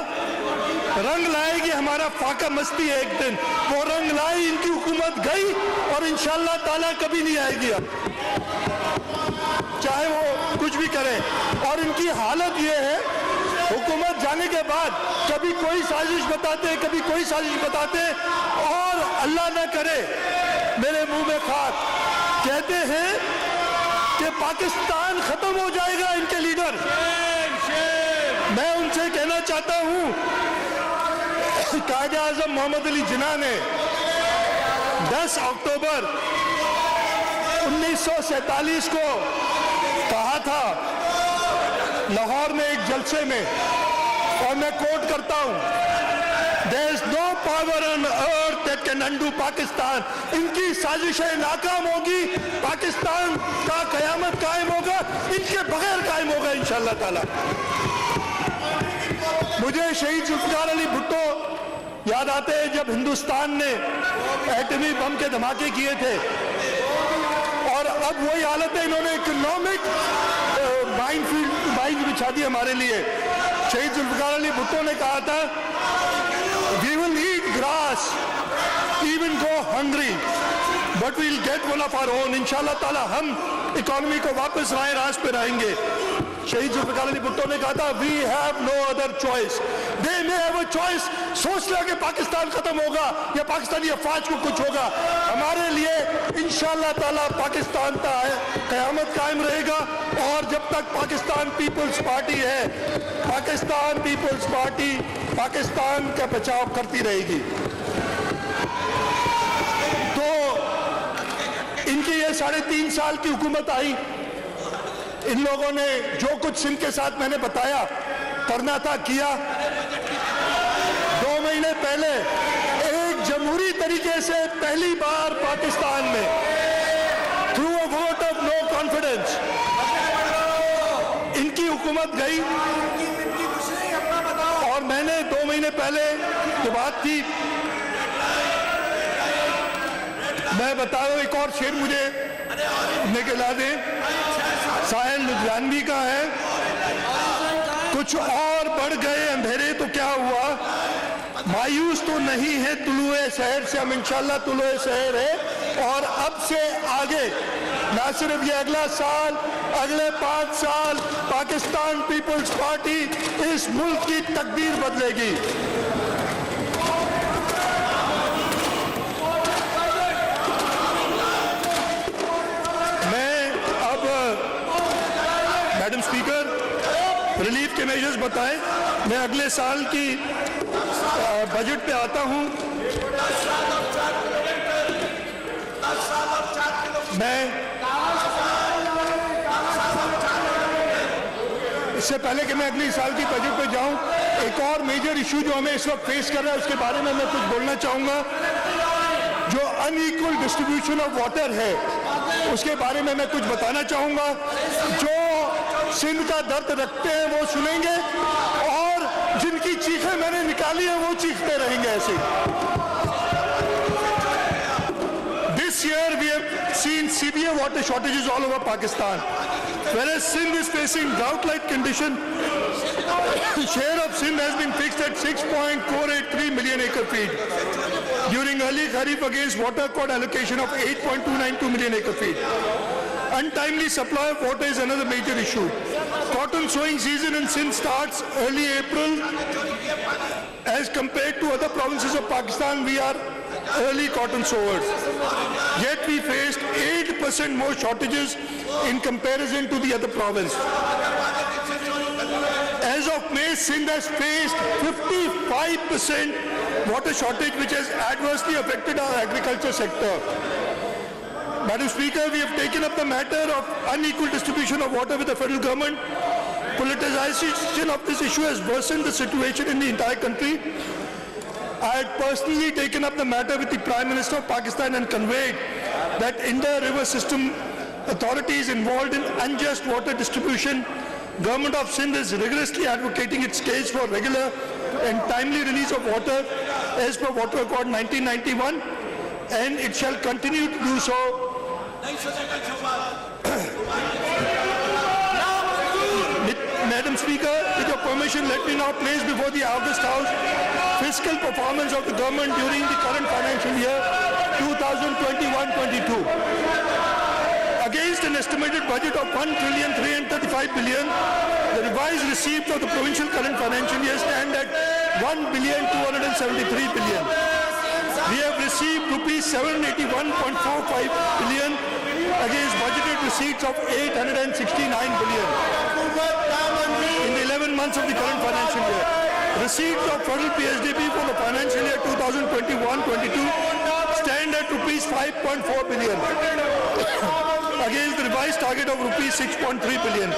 रंग लाएगी हमारा फाका मस्ती एक दिन, वो रंग लाई, इनकी हुकूमत गई और इंशाअल्लाह ताला कभी नहीं आएगी अब, चाहे वो कुछ भी करे। और इनकी हालत ये है, हुकूमत जाने के बाद कभी कोई साजिश बताते, कभी कोई साजिश बताते, और अल्लाह ना करे मेरे मुंह में खाक, कहते हैं कि पाकिस्तान खत्म हो जाएगा इनके लीडर। मैं उनसे कहना चाहता हूं कायदे आजम मोहम्मद अली जिन्ना ने 10 अक्टूबर 1947 को कहा था लाहौर में एक जलसे में, और मैं कोट करता हूं, There is no power on earth that can undo Pakistan. इनकी साजिशें नाकाम होगी, पाकिस्तान का कयामत कायम होगा, इनके बगैर कायम होगा इंशाअल्लाह ताला। मुझे शहीद जुल्फिकार अली भुट्टो याद आते हैं जब हिंदुस्तान ने एटमी बम के धमाके किए थे, और अब वही हालत है, इन्होंने इकोनॉमिक माइंड बिछा दी हमारे लिए। शहीद जुल्फिकार अली भुट्टो ने कहा था we will eat grass, even go hungry, but we'll get one of our own. इंशाअल्लाह ताला हम इकोनॉमी को वापस राय रास पे लाएंगे। शहीद जुल्फिकार अली भुट्टो ने कहा था we have no other choice. They may have a choice. सोच लिया कि पाकिस्तान खत्म होगा या पाकिस्तानी अफवाज को कुछ होगा, हमारे लिए इंशाअल्लाह ताला पाकिस्तान का कयामत कायम रहेगा। और जब तक पाकिस्तान पीपल्स पार्टी है, पाकिस्तान पीपल्स पार्टी पाकिस्तान का बचाव करती रहेगी। तो इनकी ये 3.5 साल की हुकूमत आई, इन लोगों ने जो कुछ सिंध के साथ मैंने बताया करना था किया। 2 महीने पहले एक जमहूरी तरीके से पहली बार पाकिस्तान में through a vote of no confidence इनकी हुकूमत गई, और मैंने 2 महीने पहले जो बात थी, मैं बता रहा हूं, एक और शेर मुझे निकला दे, साहिल लुधियानवी का है, कुछ और बढ़ गए अंधेरे तो क्या हुआ, मायूस तो नहीं है तुलुए शहर से, हम इंशाल्लाह तुलुए शहर है। और अब से आगे ना सिर्फ ये अगला साल, अगले 5 साल पाकिस्तान पीपल्स पार्टी इस मुल्क की तकदीर बदलेगी। मैं अब मैडम स्पीकर रिलीफ के मेजर्स बताएं। मैं अगले साल की बजट पे आता हूं। मैं इससे पहले कि मैं अगली साल की बजट पे जाऊं, एक और मेजर इशू जो हमें इस वक्त फेस कर रहा है उसके बारे में मैं कुछ बोलना चाहूंगा। जो अनइक्वल डिस्ट्रीब्यूशन ऑफ वाटर है उसके बारे में मैं कुछ बताना चाहूंगा। जो सिंध का दर्द रखते हैं वो सुनेंगे, और जिनकी चीखें मैंने निकाली है वो चीखते रहेंगे ऐसे। This year we have seen severe water shortages all over Pakistan. Whereas Sindh is facing drought-like condition, share of Sindh has been fixed at 6.483 million acre-feet during early Kharif against water cord allocation of 8.292 million acre-feet. Untimely supply of water is another major issue. Cotton sowing season in Sindh starts early April. As compared to other provinces of Pakistan, we are early cotton sowers. Yet we faced 8% more shortages in comparison to the other province. As of May, Sindh has faced 55% water shortage, which has adversely affected our agriculture sector. Madam Speaker, we have taken up the matter of unequal distribution of water with the federal government. Politicization of this issue has worsened the situation in the entire country. I had personally taken up the matter with the Prime Minister of Pakistan and conveyed that Indus River System authorities involved in unjust water distribution Government of Sindh is rigorously advocating its case for regular and timely release of water as per Water Accord 1991, and it shall continue to do so. Madam Speaker, with your permission, let me now place before the August House fiscal performance of the government during the current financial year 2021-22. Against an estimated budget of 1,335 billion, the revised receipts of the provincial current financial year stand at 1,273 billion. We have received rupees 781.45 billion against budgeted receipts of 869 billion. In the 11 months of the current financial year, receipts of federal PSDB for the financial year 2021-22 stand at rupees 5.4 billion against the revised target of rupees 6.3 billion,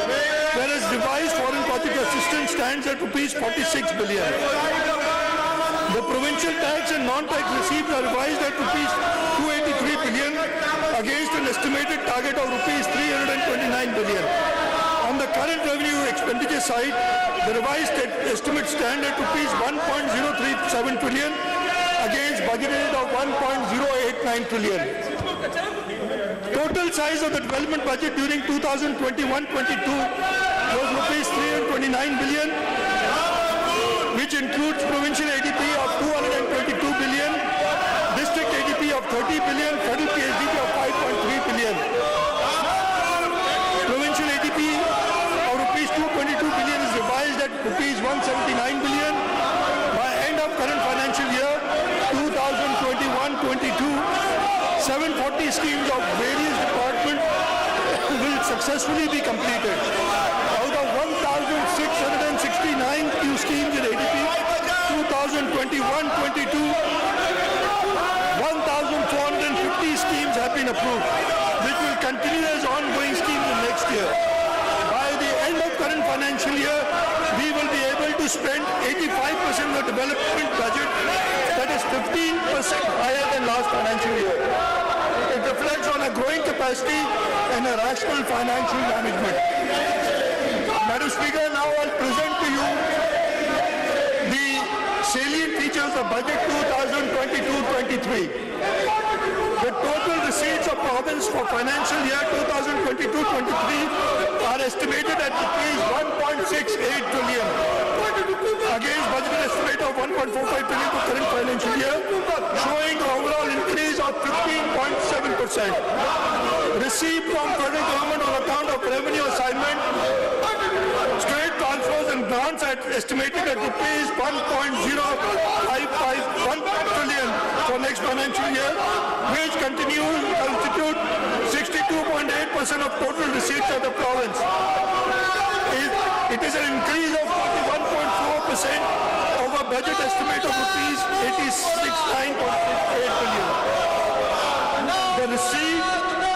whereas revised foreign project assistance stands at rupees 46 billion. The provincial tax and non-tax receipts are revised at rupees 283 billion against an estimated target of rupees 329 billion. On the current revenue expenditure side, the revised estimates stand at rupees 1.037 trillion against budgeted of 1.089 trillion. Total size of the development budget during 2021-22 was rupees 329 billion, which includes provincial ADP of 222 billion, district ADP of 30 billion, federal PSDB of 5.3 billion. Provincial ADP of rupees 222 billion is revised at rupees 179 billion. By end of current financial year 2021-22, 740 schemes of various departments will successfully be completed. Out of 1,669 new schemes in ADP 2021-22, 1,450 schemes have been approved, which will continue as ongoing schemes in next year. By the end of current financial year, we will be able to spend 85% of the development budget, that is 15% higher than last financial year. It reflects on a growing capacity and a rational financial management. Madam Speaker, now I'll present to you the salient features of budget 2022-23. The total receipts of province for financial year 2022-23 are estimated at rupees 1.68 trillion against budget estimate of 1.45 trillion for current financial year, showing overall increase of 15.7%. Receipt from federal government on account of revenue assignment, state transfers and grants are estimated at rupees 1.0551 trillion for next financial year, which continues to constitute 62.8% of total receipts of the province. It is an increase of 41.4% over budget estimate of rupees 86.968 billion. The receipt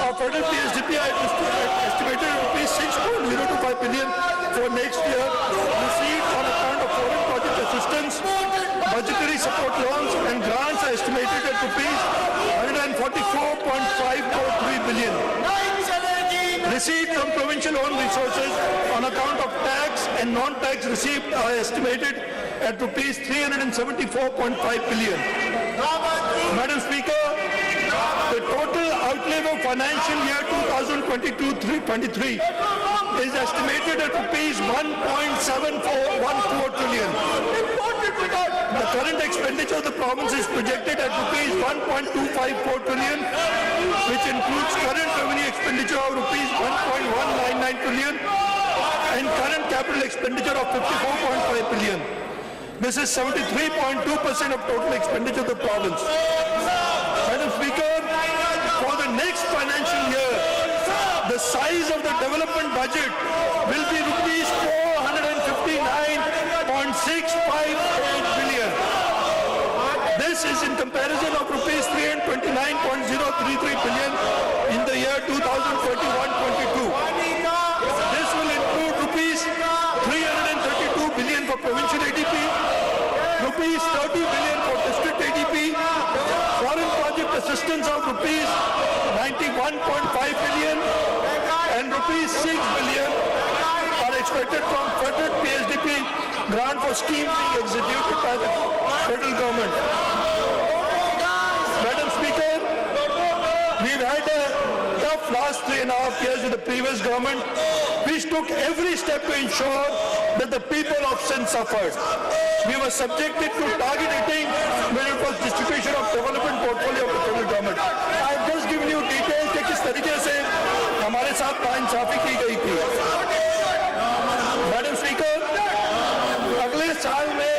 of federal PSDP estimated at rupees 6.025 billion for next year. Receipts on account of foreign project assistance, budgetary support loans and grants are estimated at rupees 144.543 billion. Receipt from provincial owned resources on account of tax and non-tax received are estimated at rupees 374.5 billion. Madam Speaker, the total outlay for financial year 2022-23 is estimated at rupees 1.7414 trillion. The current expenditure of the province is projected at rupees 1.254 trillion, which includes current revenue expenditure of rupees 1.199 trillion and current capital expenditure of 54.5 billion. This is 73.2% of total expenditure of the province. Madam Speaker, for the next financial year, the size of the development budget will be rupees 459.658 billion. This is in comparison of rupees 329.033 billion in the year 2021-22. This will include rupees 332 billion for provincial ADP, rupees 30 billion for district ADP, foreign project assistance of rupees 91.5 billion, and rupees 6 billion are expected from federal PSDP grant for schemes being executed by the federal government. Madam Speaker, we've had a tough last 3.5 years with the previous government, which took every step to ensure that the people of Sindh suffered. We were subjected to target hitting when it was distribution of development portfolio of the federal government. I've just given you details कि किस तरीके से हमारे साथ नाइंसाफी की गई थी. मैडम स्पीकर, अगले साल में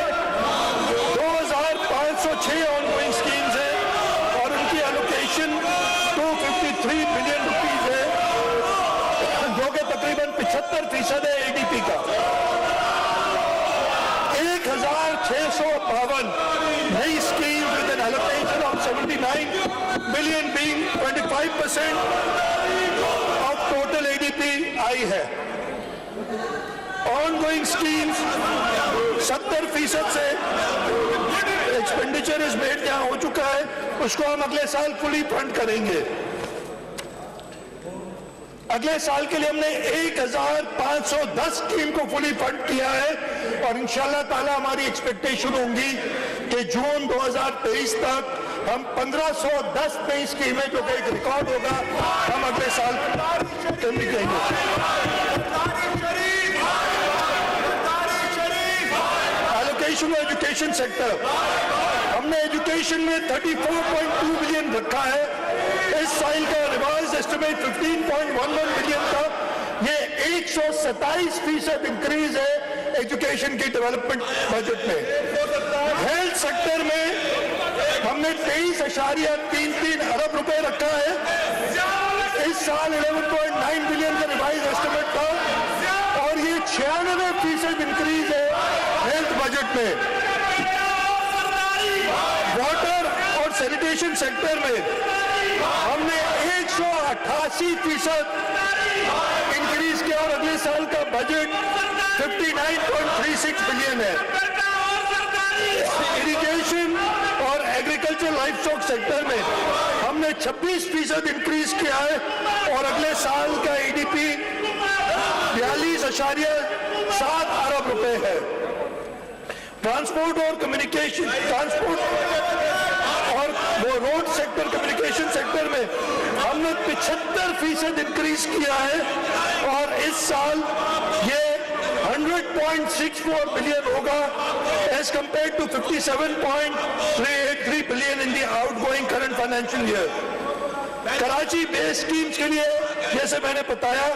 2506 ऑनगोइंग स्कीम्स हैं और उनकी एलोकेशन 253 बिलियन रुपीज है, जो कि तकरीबन 75% है ADP का. 1652 नई scheme with N allocation of 79 billion being 25% of total ADP आई है. ऑनगोइंग स्कीम्स 70% से एक्सपेंडिचर इज मेड जहां हो चुका है, उसको हम अगले साल फुली फंड करेंगे. अगले साल के लिए हमने 1510 स्कीम को फुली फंड किया है और इंशाल्लाह ताला हमारी एक्सपेक्टेशन होंगी कि जून 2023 तक हम 1510 नई स्कीमें, जो कि एक रिकॉर्ड होगा, हम अगले साल करने देंगे. एलोकेशन ऑफ एजुकेशन सेक्टर, हमने एजुकेशन में 34.2 बिलियन रखा है. इस साल का रिवाइज एस्टिमेट 15.11 बिलियन था. ये 127% इंक्रीज है एजुकेशन की डेवलपमेंट बजट में. हेल्थ सेक्टर में हमने 23.33 अरब रुपए रखा है. इस साल 11.9 बिलियन का रिवाइज एस्टिमेट था और ये 96% इंक्रीज है हेल्थ बजट में. वाटर और सैनिटेशन सेक्टर में हमने 188% इंक्रीज किया और अगले साल का बजट 59.36 बिलियन है. इरिगेशन और एग्रीकल्चर लाइफ स्टॉक सेक्टर में हमने 26% इंक्रीज किया है और अगले साल का ADP 42.7 अरब रुपए है. ट्रांसपोर्ट और कम्युनिकेशन, ट्रांसपोर्ट और वो रोड सेक्टर, कम्युनिकेशन सेक्टर में हमने 75% इंक्रीज किया है और इस साल ये 100.64 बिलियन होगा as compare to 57.383 billion in the outgoing current financial year. Karachi base schemes के लिए जैसे मैंने बताया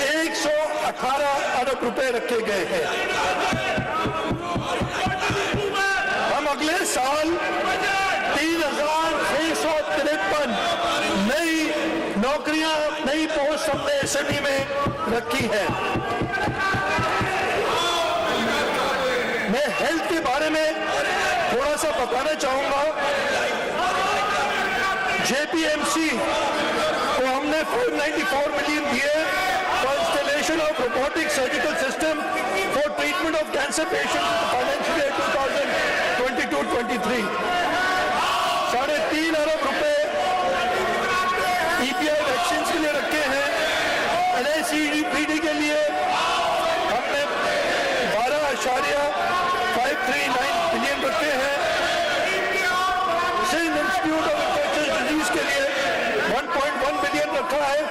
118 अरब रुपए रखे गए हैं. हम अगले साल 3653 नई नौकरियां, नई पोस्ट हमने SME में रखी है. मैं हेल्थ के बारे में थोड़ा सा बताना चाहूंगा. JPMC को हमने 494 मिलियन दिए for installation of robotic surgical system for treatment of cancer patient financial year 2022-23. 3.5 अरब रुपए EPI वैक्सीन के लिए रखे हैं. NICD के लिए हमने 12.539 बिलियन रखे हैं. Sindh institute of infectious disease के लिए 1.1 बिलियन रखा है.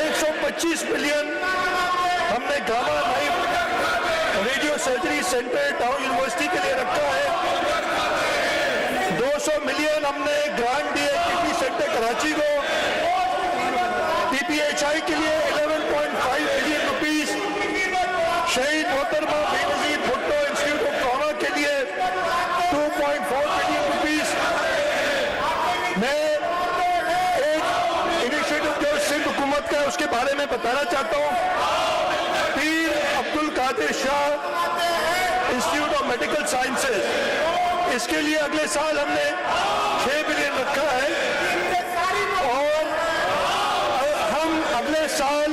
125 बिलियन हमने gamma knife radio surgery centre town university के लिए रखा है. 200 मिलियन हमने ग्रांट दिए किडनी सेंटर कराची को. PPHI के लिए 11.5 बिलियन रुपीस. शहीद मोहतरमा Benazir Bhutto institute of trauma के लिए 2.4 बिलियन रुपीस. मैं एक इनिशिएटिव जो सिंध हुकूमत का है उसके बारे में बताना चाहता हूँ. Pir Abdul Qadir Shah institute of medical sciences, इसके लिए अगले साल हमने 6 बिलियन रखा है और हम अगले साल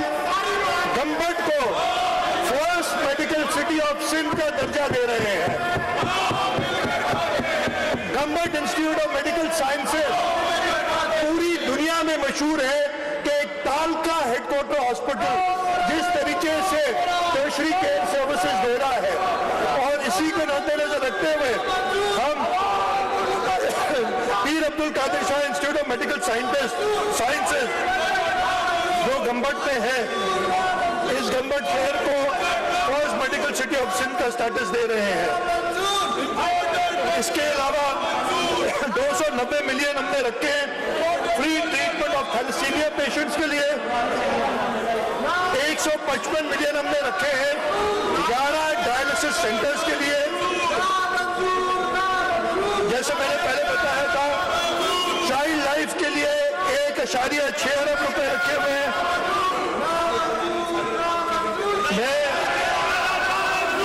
गंबट को first medical city of Sindh का दर्जा दे रहे हैं. इंस्टीट्यूट ऑफ मेडिकल साइंसेज पूरी दुनिया में मशहूर है कि एक कालका हेडक्वार्टर हॉस्पिटल जिस तरीके से टर्शरी केयर सर्विसेज दे रहा है, और इसी को मद्देनजर रखते हुए हम Pir Abdul Qadir Shah institute of medical sciences जो गंबट में है, इस गंबट शहर को first medical city of Sindh का स्टेटस दे रहे हैं। इसके अलावा 290 मिलियन हमने रखे हैं free treatment of thalassemia patients के लिए, 155 मिलियन हमने रखे हैं 11 डायलिसिस सेंटर्स के लिए। जैसे मैंने पहले बताया था, चाइल्ड लाइफ के लिए 1.6 अरब रुपए रखे हुए हैं। मैं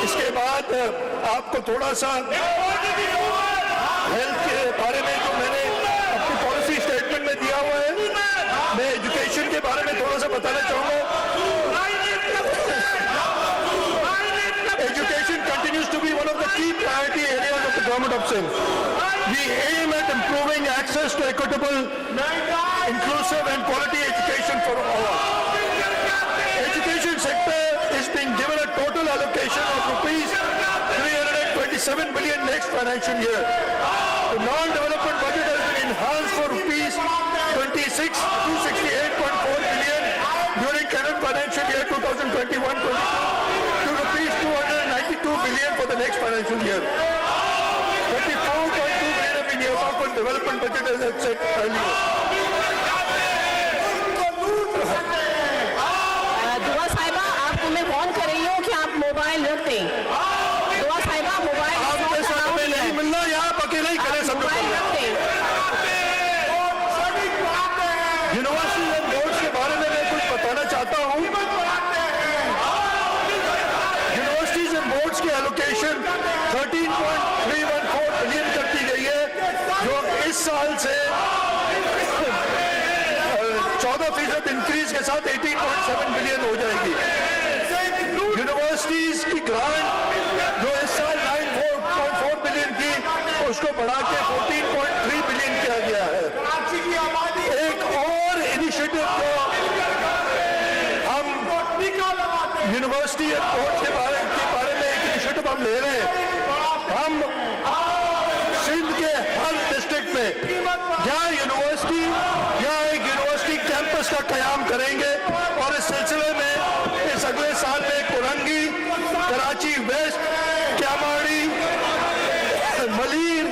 इसके बाद आपको थोड़ा सा हेल्थ के बारे में जो मैंने अपनी पॉलिसी स्टेटमेंट में दिया हुआ है, मैं एजुकेशन के बारे में थोड़ा सा बताना चाहूंगा। Education continues to be one of the key priority areas of the government of Sindh. We aim at improving access to equitable, inclusive and quality education for all. Education sector is being given a total allocation of rupees 327 billion next financial year. The non-development budget has been enhanced for rupees 268.4 billion during current financial year 2021-22 to rupees 292 billion for the next financial year. 34.2 billion have been earmarked for development budget as I said earlier. दुआ साहिबा, आपको मैं warn कर रही हूँ कि आप mobile रख दें। दुआ साहिबा, मोबाइल आपके साथ हमें नहीं मिलना, यहाँ आप अकेले ही करें सब लोग। मोबाइल रख दें। यूनिवर्सिटीज एंड बोर्ड्स के बारे में मैं कुछ बताना चाहता हूँ। यूनिवर्सिटीज एंड बोर्ड्स की एलोकेशन 13.314 बिलियन कर दी गई है, जो इस साल से 14% इंक्रीज के साथ 18.7 बिलियन हो जाएगी। यूनिवर्सिटीज की ग्रांट जो इस साल 9.4 बिलियन थी, उसको बढ़ा के 14.3 बिलियन किया गया है। एक और इनिशिएटिव जो हम यूनिवर्सिटी बोर्ड के बारे में एक इनिशिएटिव हम ले रहे हैं। हम सिंध के हर डिस्ट्रिक्ट में या यूनिवर्सिटी या एक यूनिवर्सिटी कैंपस का कयाम करेंगे, और इस सिलसिले में इस अगले साल में कुरंगी, कराची वेस्ट, क्यामाड़ी, मलीर,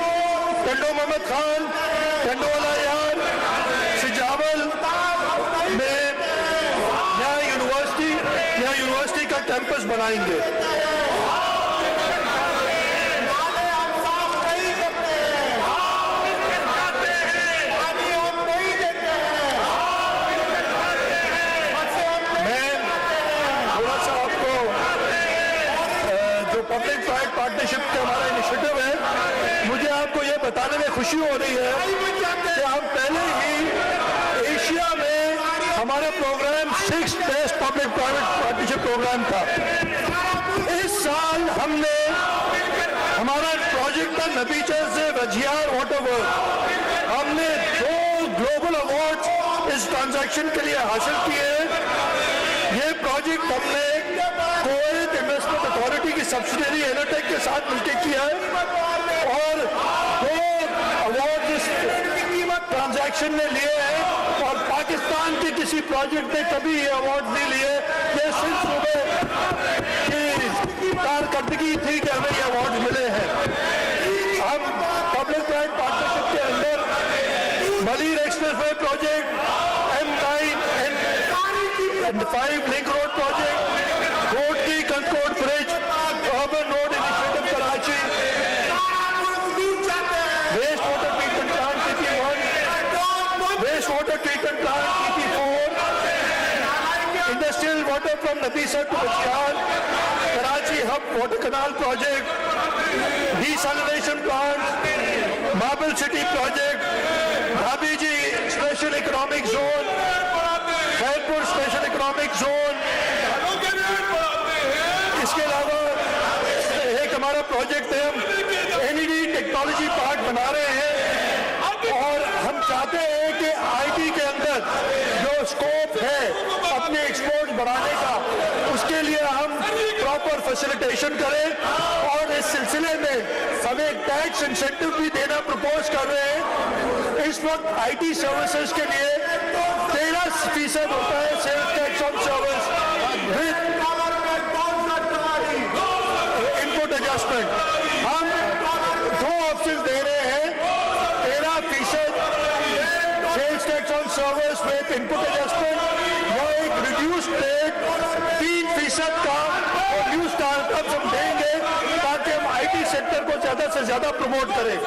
टंडो मोहम्मद खान, टंडोला यार, सिजावल में यहाँ यूनिवर्सिटी का कैंपस बनाएंगे। मैं थोड़ा सा आपको जो पब्लिक प्राइवेट पार्टनरशिप का हमारा इनिशिएटिव है, मुझे आपको ये बताने में खुशी हो रही है कि हम पहले ही एशिया में हमारा programme 6th best public private partnership programme था। इस साल हमने हमारा प्रोजेक्ट का नतीजा से रजियार वाटर वर्क, हमने 2 ग्लोबल अवार्ड्स इस ट्रांजैक्शन के लिए हासिल किए हैं। ये प्रोजेक्ट हमने कुवैत इन्वेस्टमेंट अथॉरिटी की सब्सिडियरी एनोटेक के साथ मिलकर किया है, और 2 अवार्ड इस ट्रांजैक्शन ने लिए हैं, और पाकिस्तान के किसी प्रोजेक्ट ने कभी ये अवार्ड नहीं लिए। ये सिर्फ सूबे की कारकर्दगी थी कि हमें ये अवार्ड मिले हैं। हम पब्लिक प्राइवेट पार्टनरशिप के अंदर Malir expressway project, M9 and 5 link road project, कोटकी कंकोट bridge, urban road initiative Karachi, waste water treatment plant PP1, waste water treatment plant PP4, industrial water from Nabisar to बचियार, Karachi Hub water canal project, desalination plant, marble city project, भाभीजी special economic zone, Khairpur special economic zone. इसके अलावा एक हमारा project है, हम NED technology park बना रहे हैं, और हम चाहते हैं कि IT के अंदर जो स्कोप है बढ़ाने का, उसके लिए हम प्रॉपर फैसिलिटेशन करें। और इस सिलसिले में हम एक टैक्स इंसेंटिव भी देना प्रपोज कर रहे हैं। इस वक्त IT सर्विसेज के लिए 13% होता है sales tax on service with input adjustment. हम 2 ऑप्शन दे रहे हैं, 13% sales tax on service with input adjustment या एक रिड्यूस्ड रेट 3% का और न्यू स्टार्टअप्स हम देंगे ताकि हम IT सेक्टर को ज्यादा से ज्यादा प्रमोट करें।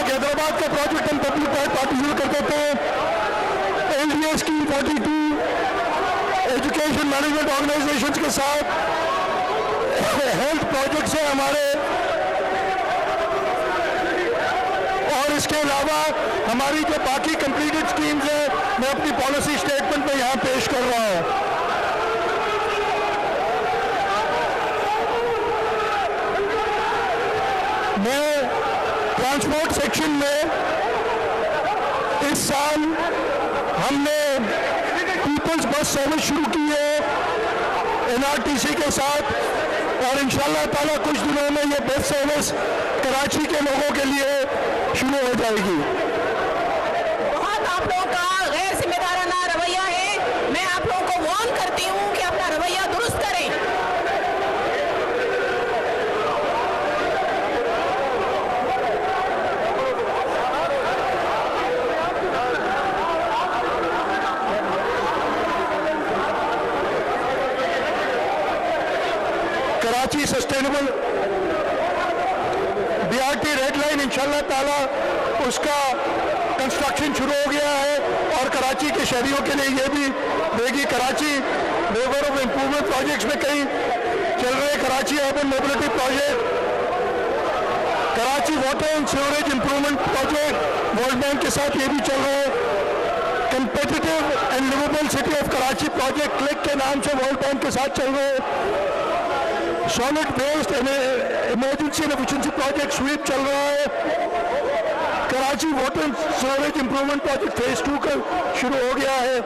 हैदराबाद का प्रोजेक्ट हम पब्लिक पार्टिसिपेट करते थे। LDA scheme 42 education management organisations के साथ हेल्थ प्रोजेक्ट्स हैं हमारे, और इसके अलावा हमारी जो बाकी कंप्लीटेड स्कीम्स हैं मैं अपनी पॉलिसी स्टेटमेंट में यहाँ पेश कर रहा हूँ। मैं ट्रांसपोर्ट सेक्शन में इस साल हमने पीपल्स बस सर्विस शुरू की है NRTC के साथ, और इंशाल्लाह ताला कुछ दिनों में ये बस सर्विस कराची के लोगों के लिए शुरू हो जाएगी। बहुत आप लोगों का गैर जिम्मेदाराना रवैया है। मैं आप लोगों को वार्न करती हूँ कि अपना रवैया दुरुस्त करें। Karachi sustainable BRT red line इंशाल्लाह ताला उसका कंस्ट्रक्शन शुरू हो गया है, और कराची के शहरियों के लिए ये भी देगी। Karachi labour of improvement projects में कई चल रहे, Karachi urban mobility project, Karachi water and sewerage improvement project world bank के साथ ये भी चल रहे हैं। Competitive and liveable city of Karachi project click के नाम से वर्ल्ड बैंक के साथ चल रहे हैं। Solid waste emergency and efficiency project sweep चल रहा है। Karachi water sewerage improvement project phase 2 का शुरू हो गया है।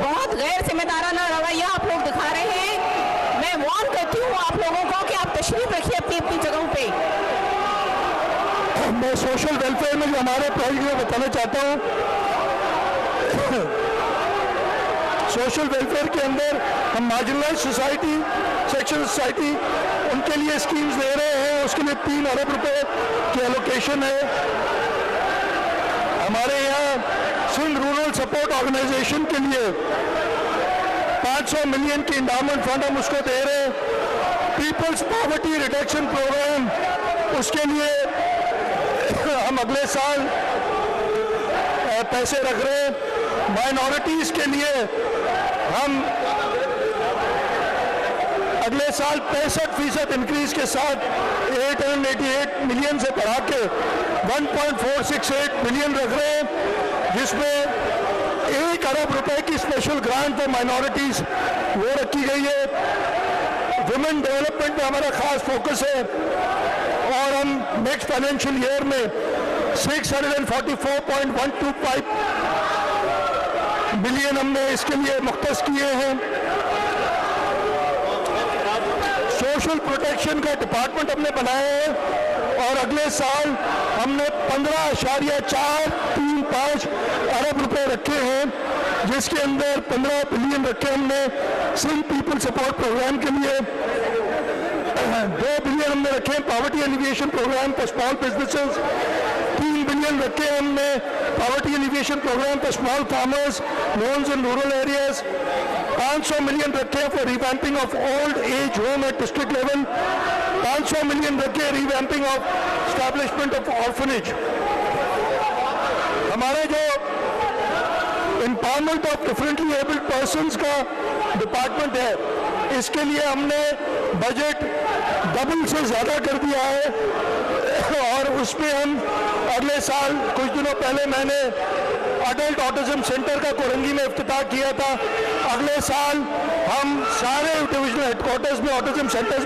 बहुत गैर जिम्मेदाराना रवैया आप लोग दिखा रहे हैं। मैं वार्न करती हूँ आप लोगों को कि आप तशरीफ रखिए अपनी अपनी जगहों पे। मैं सोशल वेलफेयर में जो हमारे प्रोजेक्ट में बताना चाहता हूँ, सोशल वेलफेयर के अंदर हम मार्जिनलाइज सोसाइटी, सेक्शन सोसाइटी, उनके लिए स्कीम्स दे रहे हैं। उसके लिए 3 अरब रुपए की एलोकेशन है। हमारे यहाँ सिंध रूरल सपोर्ट ऑर्गेनाइजेशन के लिए 500 मिलियन की इंडाउमेंट फंड हम उसको दे रहे हैं। पीपल्स पॉवर्टी रिडक्शन प्रोग्राम, उसके लिए हम अगले साल पैसे रख रहे हैं। माइनॉरिटीज के लिए हम अगले साल 65% इंक्रीज के साथ 888 मिलियन से बढ़ा के 1.468 बिलियन रख रहे हैं, जिसमें 1 अरब रुपए की स्पेशल ग्रांट फॉर माइनॉरिटीज वो रखी गई है। वुमेन डेवलपमेंट में हमारा खास फोकस है, और हम नेक्स्ट फाइनेंशियल ईयर में 644.125 बिलियन हमने इसके लिए मुख्तस किए हैं। सोशल प्रोटेक्शन का डिपार्टमेंट हमने बनाया है, और अगले साल हमने 15.435 अरब रुपए रखे हैं, जिसके अंदर 15 बिलियन रखे हमने सिंध पीपल सपोर्ट प्रोग्राम के लिए। 2 बिलियन हमने रखे हैं poverty alleviation program for small businesses, 3 billion रखे हैं हमने poverty alleviation program for small farmers, loans in rural areas, 500 million रखे हैं for revamping of old age home at district level, 500 million रखे revamping of establishment of orphanage. हमारे जो empowerment of differently abled persons का department है, इसके लिए हमने बजट डबल से ज़्यादा कर दिया है और उसमें हम अगले साल, कुछ दिनों पहले मैंने अडल्ट ऑटिज्म सेंटर का कोरंगी में इफ्तिताह किया था। अगले साल हम सारे डिविजनल हेडक्वार्टर्स में ऑटिज्म सेंटर्स